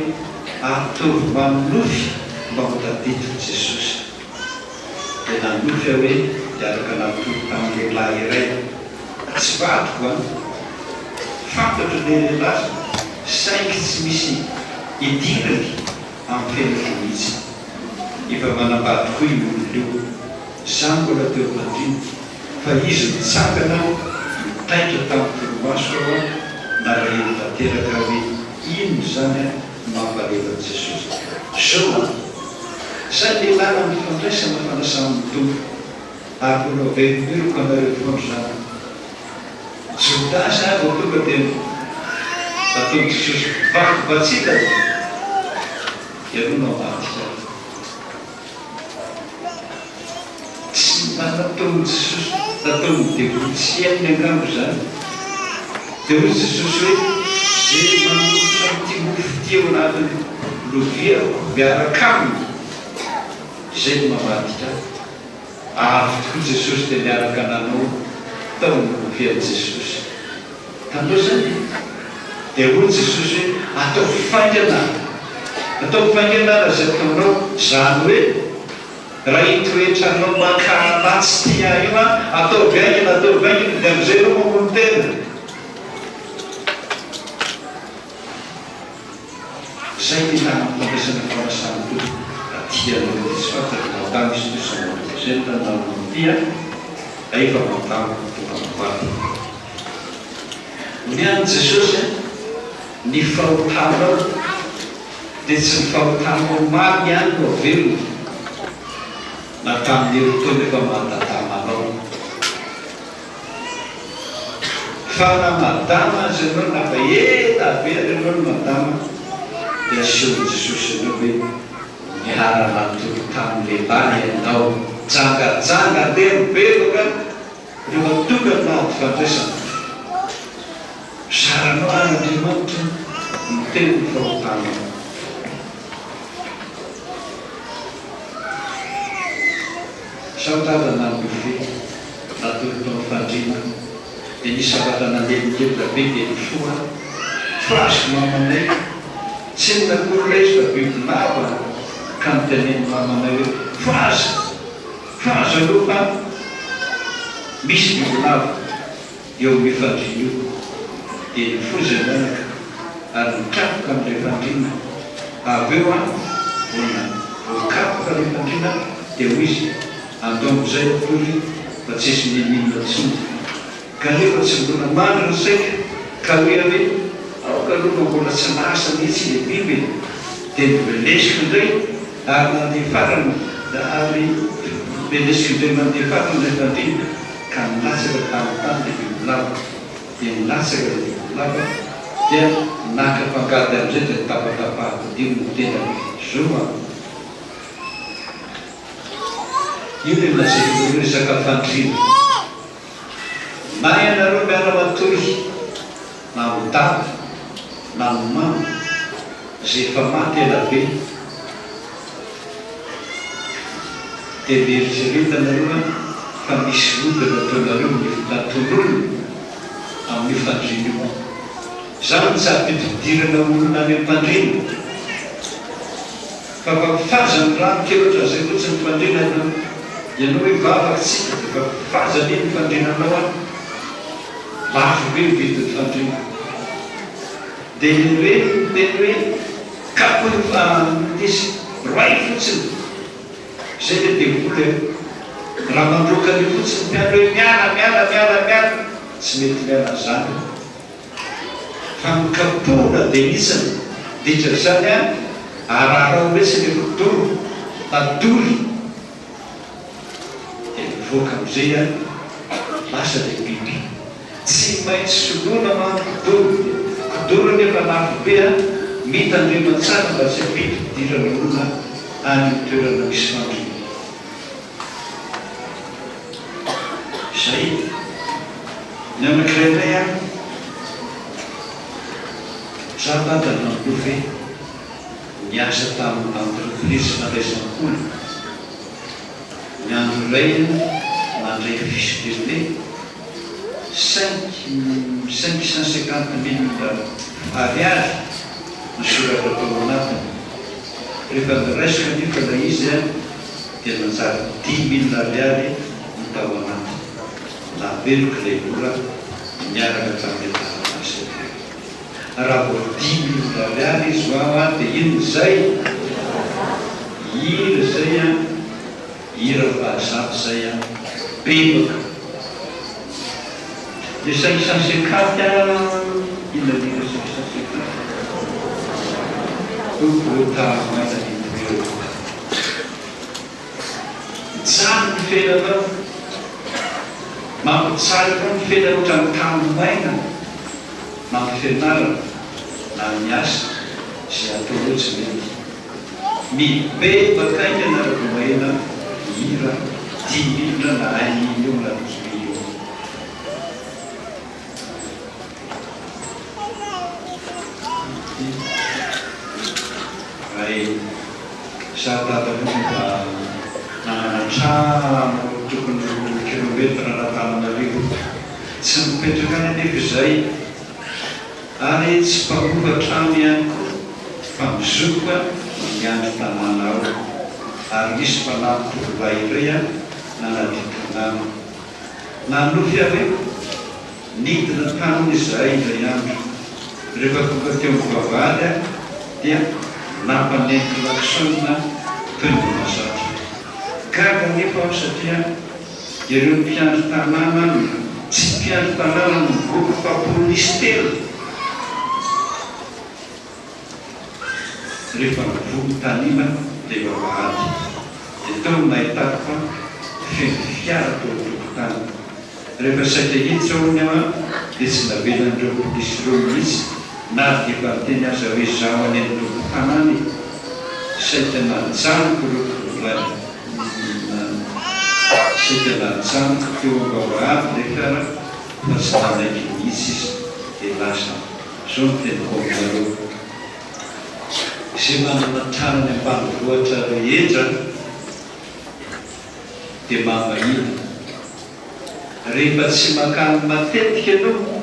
atovy manofy mba ho tadidiko Jesosy dia nanofy aho hoe dia araka natory tamin'ny lehilahy iray tsy vatoko any fantatro le lehilahy saingy tsy misy idirany amin'ny fiainako mihitsy efa manambadiko io olona io za mbola teo madiny fa izy mitsangana mitaitra tamin'ny tolomaso ao na raha eny tanteraka hoe ino zany mampalevany Jesosy zao zay lehilahy na mifandraisana fanasan'ny tompo ary mbola verimberiko anareo foana zany Jodasy avo tonga dia nataon'i Jesosy vakobatsika ianao namaty tsy nataon'i Jesosy nataon'ny devolo tsy hainy angambo zany dia hoy Jesosy hoe zay manolotra am'ty mofo ty ao anatin'ny lovia miaraka aminy zay no mamadika avy tokoa Jesosy dia miaraka nanao tao ny lovian'i Jesosy tandao zany dia hoy Jesosy hoe atao fifainganana zay ataonao zany hoe raha itoetranao makalatsy tia io atao vaingana dia am'izay anao mamono tena zay ny namampiampiasana farasany to tianao tsy fataka matamy izy to sanapresenta namotia efa matamo tokamavary niany Jesosy ny fahotanao dia tsy ny fahotanao mamy ihany no avelona na tamin'ny rotony efa mahatamanao fa na madama azy anao na fa ela be anao no madama dia aseho Jesosy anao hoe miara-nantolo tamin'ny lehilahy ianao jangajanga lerobeloka rehefa tonga nady fandraisana saranao Andriamanitra miteny ny fahotanao saotata nandofe natolo tao fandrina dia nisy zavatra nandeha be dia nifoa frasy mamanay tsy nakorolaizy fa bibinava ka noteneny mamanay hoe faza aloha misy bibinava eo mifandrina io dia nifoza manaka ary nikapoka amin'ilay fandrina avy eo olona voakapoka ilay fandrina dia ho izy andomozay tory fa tsisy miminona tsony ka nefa tsy mbola mandro saika ka hoe hoe aoka aloha mbola tsy lasa mihitsy le biby dia nibelesiko indray ary nandeha farany ary belesiko indray mandeha farany ilay fandrina ka nilatsaka tamin'ny tany le bibilava dia nilatsaka le bibilava dia nakapangady amin'izay dia nitapatapahako dio no tena zoa io le milazaiko resaka fandrina na ianareo miara-matory na modava na momamy zay efa maty ela be dia mieriseretanareo fa misy olo nataonareo natololona amin'ny fandrina io zany tsy ampididirana olona any am-pandrina fa fafazany rano kely ohatra zay fotsiny fandrina ianao hoe vavatsika dia fafazany iny fandrinanao any lafo be vidiny fandrina dia teny hoe kapofa misy roay fotsiny zay le dia vola raha mandrokany fotsiny miano hoe miala tsy mety miala zany fa mikapohana dia isany ditra zany ararao resy le doro tadory dia mivoaka amin'izay lasa le biby tsy maintsy soloana manodoro kodoro nefa lafo be mitandrema tsara mba tsy ampididirana olona any toerana misy fandrina zay ny anakiraindray zaho tantany nandofe niasa tamin'ny entreprise fandraisan'olo ny andro iray mandray visibilité 550 000 ariary misoratra tao anatiny rehefa miraisika nefa la izy dia manjary 10 000 ariary no tao anatiny na veloko ilay ora miaraka tamin'ny atanasy raha vo 10 000 ariary izy hoa dia ino zay ira zay ira vazato zay bebaka dia 550 ina lira 550 otamananindreo tsary ny felanao mampitsary ao ny fela ohatra ny tamo maina mampifianarana na miasa zay atao loatsy mety mibebaka iny anarako maina ira 10 000 na 1 million na 10 million ay saha tatamoa nananatrano tokony kilometra natananareo tsy mipetraka any anefa izay ary tsy mpahova trano ihany koa fa mizoka miandro tanàna ao ary misy mpanamo tovolahy iray nanadikana nanofy ave nidina tanony izahay indray andro rehefa tonga teo mivavady dia nampanenty lakisaona toy ny mazatra gaga nefa ao satria ireo mpiandro tanàna tsy mpiandro tanàna no mivoaka fa polisy telo rehefa mivoky tanina dia vavahady dia tao nahitako fa feno fiara tao tokotany rehefa saika hiditra aony aho dia tsy navelan'ireo polisy ireo mihitsy na efa teny aza hoe zaho any amin'ny tokotanany saika najanoko ireo saika najanoko teo vavahady le fiara fa tsy nanaiky mihitsy izy dia lasa zao no teny kominareo izay manana tranany ambanivohitra rehetra dia mamahina rehefa tsy makany matetika ianao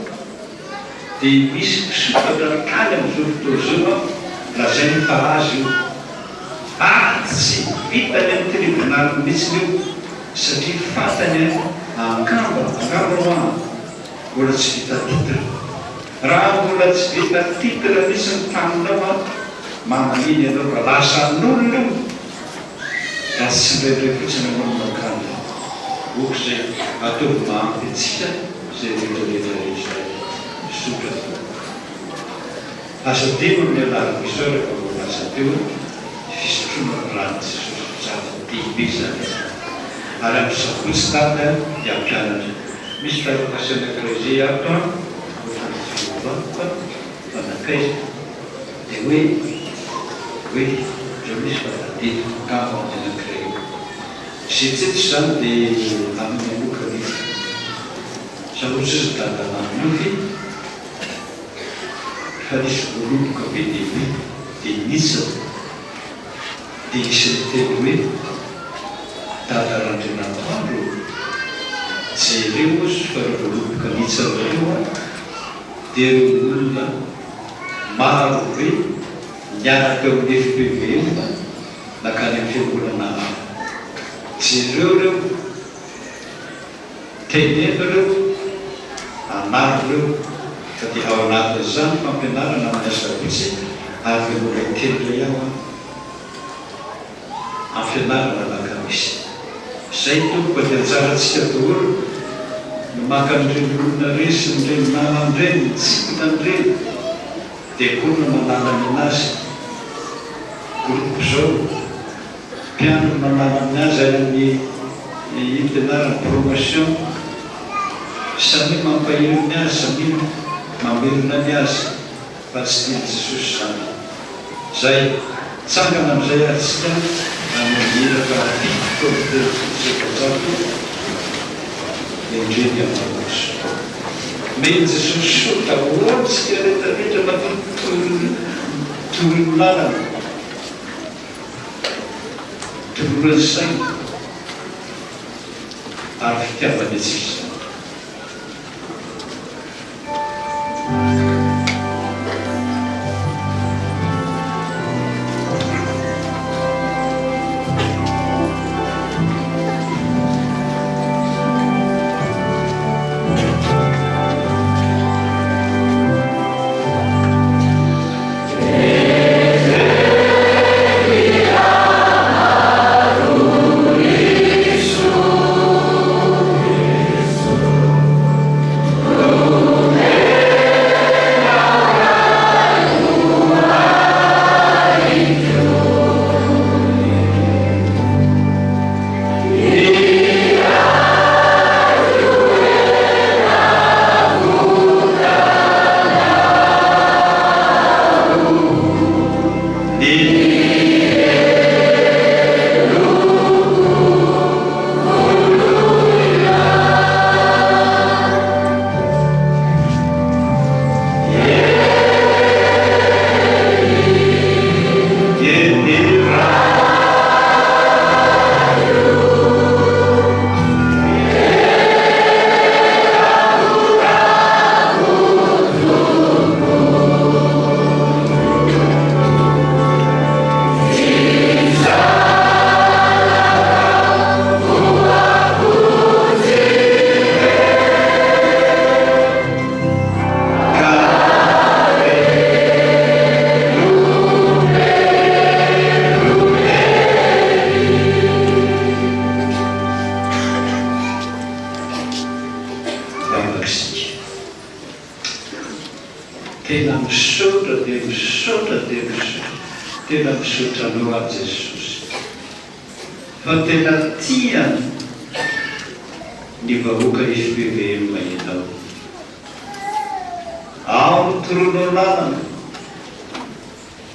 dia misy misokatra kany amin'izao fotoana zao raha zay ny farazy io tsy vitany amin'ny tribunal mihitsy io satria fantany angamba roa mbola tsy vita titre raha mbola tsy vita titre misy ny taminao mamahiny ianao fa lasa n'olona io raha tsy ndraindray fotsiny anao makany oko zay ataovy mahampy atsika zay rehetrarehetra sotra asa teo ny alariko izao rehefa volasa teo fisotroana rano Jesosy zava-dehibe zany ary amin'ny sabotsy tany dia ampianatra misy fiarakasy anankiray zay ato fanakaiza dia hoe zao misy fatadety kamo amin'ny anankiray zay tsetry zany dia amin'ny amokany sabotsy izy dadanaminoky fa nisy voaloboka be dehibe dia nisa dia isy ny teny hoe dadarandrinatoandro jereo ozy fa reo voaloboka nitsa reo dia reo olona maro hoe niaraka eo amin'ny FPVM nakany amin'ny fiangonana jereo reo tenena reo anaro reo fa dia ao anatin'izany fampianarana amin'ny asabotsy ary mbola telo ray aho amin'ny fianarana lakamisy zay tompoka dia anjarantsika daholo no maka an'ireny olona reny sy nireny nanan'ireny mitsikina an'ireny dia koa no mananany anazy groupe zao mpiandro mananany azy any amin'ny impianarana promotion samy mampahiriny azy samy mamerina ny azy fa tsy tiany Jesosy zany zay tsangana amin'izay atsika amaniraka fitokotezakazato endreny amanazy meny Jesosy so daholo tsika rehetrarehetra matorony lalana torony saina ary fitiavany atsika misaotra dia misaotra dia misaotra, tena misaotra anao a Jesosy fa tena tiany ny vahoaka FPVM ianao. Ao ny toronao lalana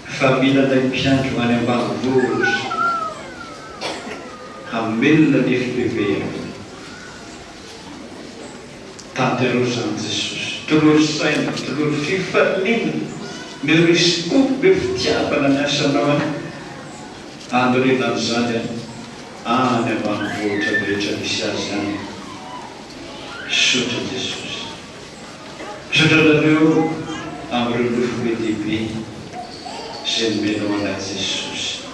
fa mila ilay mpiandro any ambanivohitra hamelona ny FPVM. Tanterao zany Jesosy, tolory saina, tolory fifaliana, mirisikopo be fitiavana ny asanao any anorenany zany any ambanivohitra rehetra misy azy any. Misaotra Jesosy, misaotra nareo amin'ireo lofo be lehibe izay nomenao anay Jesosy,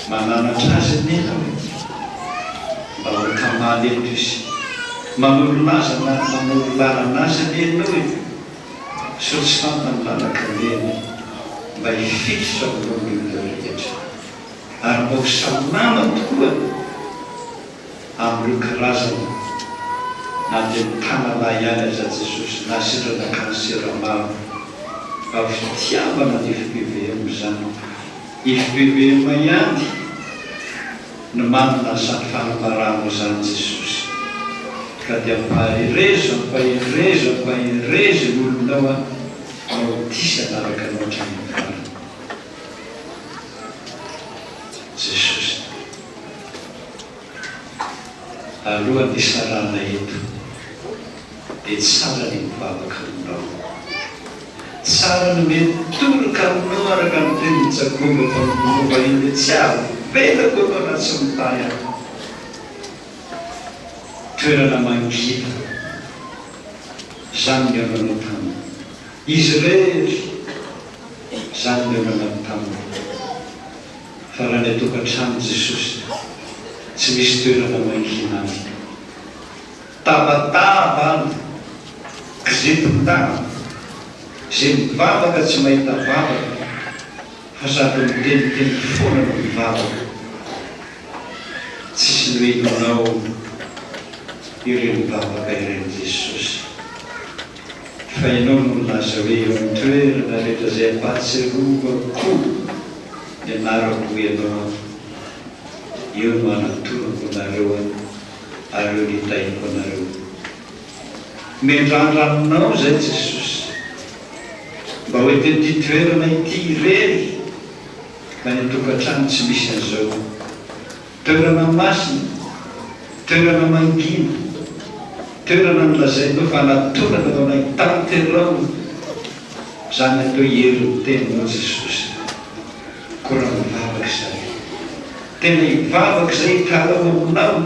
mananatra azy nena hoe mba ho kamaly eto izy, manolorana azy nenao hoe so tsy fantany lalaka lena mba hifitotra amin'olona rehetra ary mba ho salama tokoa amin'ireo karazana na dia tanalahy ihany aza Jesosy na sitrana kansera maro mba ho fitiavana ny FPVM zany. FPVM ihany no manana samy fanamarano zany Jesosy, ka dia mpahirezo olonao a ao tisy anaraka anao hatramin'ny farany. Jesosy, alohan'ny sarana eto dia tsara ny mivavaka aminao, tsara ny metoroka aminao araka ny teny Jakoba fa iny tsy avelako anao na tsy mitay aho. Toerana mangina zany ny ananao taminy, izy rehetra zany ny ananao taminy, fa raha ny atokantrano Jesosy tsy misy toerana mangina any, tabataba any kizetindana zay mivavaka tsy mahita vavaka fa sady miteniteny foana no mivavaka, tsisy ny hoe nanao ireny mivavaka ireny Jesosy. Fa ianao no milaza hoe eo amin'ny toerana rehetra izay ampahatsiarovako ny anarako ianao, eo no anatonako anareo ary eo no hitaiko anareo. Mendrandranonao zay Jesosy mba hoe tety toerana ity irery mba ny tokantrano tsy misy an'izao, toerana masina, toerana mangina, toerana nolazainao fa anatonana ao nahitanyterao zany atao herin'ny teninao Jesosy. Kora mivavaka zay, tena hivavaka zay hitalao aminao,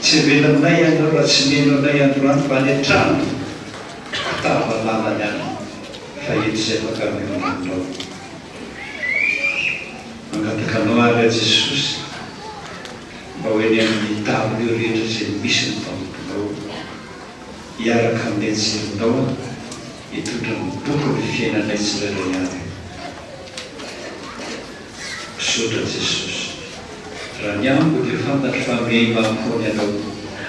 tsy velanay anao raha tsy menao anay androany fa any an-trano kotavalalany any fa eto zay afaka menaminao. Mangataka anao ary a Jesosy mba hoe ny amin'ny tavy eo rehetra zay misy ny mpamponao, hiaraka amin'ny anjerinao hitondra ny boky ny fiainanay tsirairay any. Misaotra Jesosy, raha ny amiko dia fantatro fa mihimam-pony anao,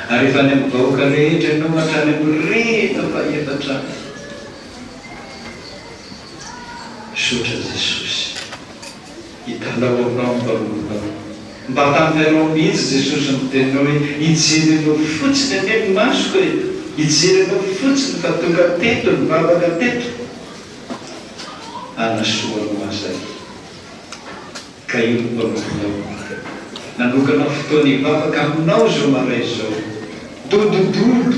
ary efa ny amin'ny vahoaka rehetra ianao hatrany amin'ny rena fa efatrany. Misaotra Jesosy, hitanao aminao mbaolonao, mba tampianao mihitsy Jesosy ny teninao hoe hijerenao fotsiny ane ny masoko hoe hijerenao fotsiny fa tonga teto ny vavaka teto, anasoanao azay. Ka io no mpanokonao, nanokana fotoana hivavaka aminao zao maray zao, dodododo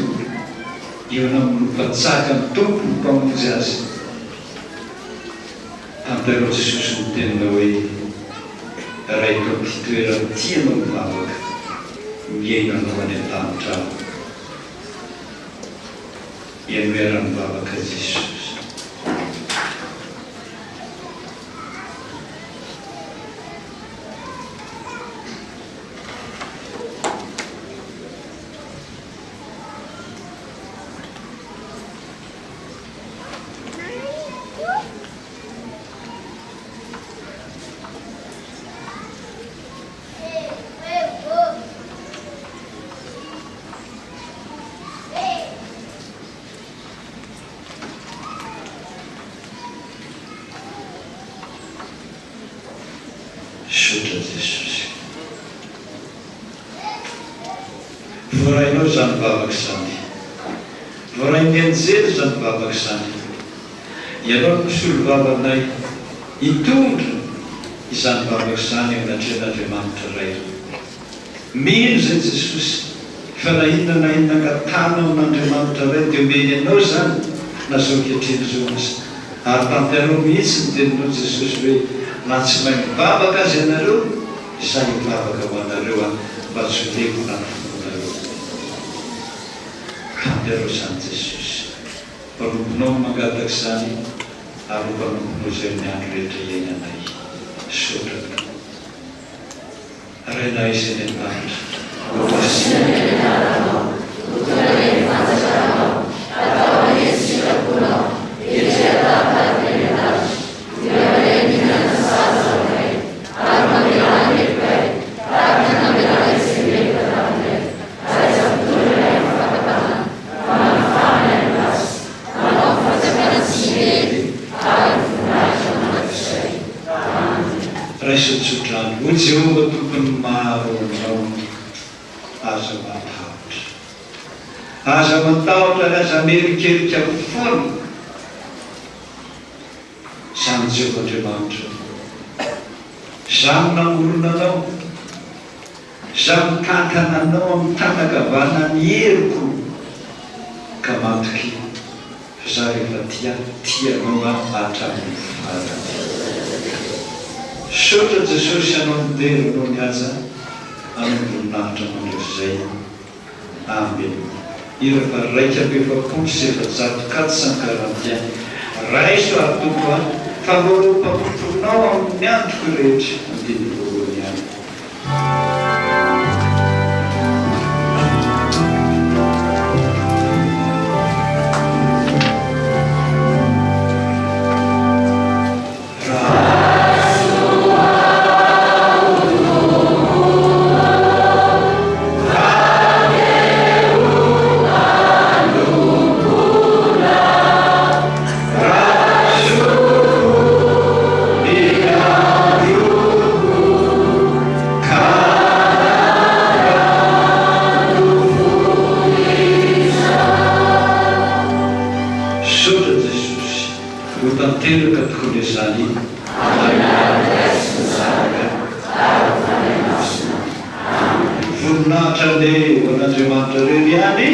io namonompatsaka ny tompo ny mpamonjy azy. Ampianao Jesosy ny teninao hoe raha eto amin'ity toerana tianao mivavaka, miainanao any an-tanitrao, ianao ara-mivavaka Jesosy. sotra Jesosy. Voarainao zany vavaka izany, voarain'ny anjely zany vavaka izany. Ianao misolo vavanay hitondra izany vavaka izany eo anatrehan'Andriamanitra iray. Mino zay Jesosy fa na inona na inona angatanao n'Andriamanitra iray dia omeny ianao zany na zao ankehitriny zao azy. Ary tanterao mihitsy ny teninao Jesosy hoe na tsy mahay mivavaka azy ianareo, izay mivavaka ho anareo mba tsy ho levona anareo. Tanterao zany Jesosy, mpanomponao mangataka izany ary mpanomponao izay ny andro rehetra iainanay. Sotraka rainay izay ny andanitra raisontsotrano ho Jehova tompony maro anao, aza matahotra, aza matahotra, aza merikerika foana zany Jehova Andriamanitra. Zaho namorona anao, zaho mitankana anao amin'ny tanakavana ny heriko ka matoky fa za rehefa tianao hatramin'ny farany. Sotra Jesosy anao midero anao ny aza amin'ny voninahitra mandreo izay. Amen. Irafa raika amby efapolo sy efajato kato sankarantia raiso ary tompo a fa moro mpamotronao amin'ny androko rehetra andiny voalohany any. Voninahitra andeha ho an'Andriamanitra irery ihany.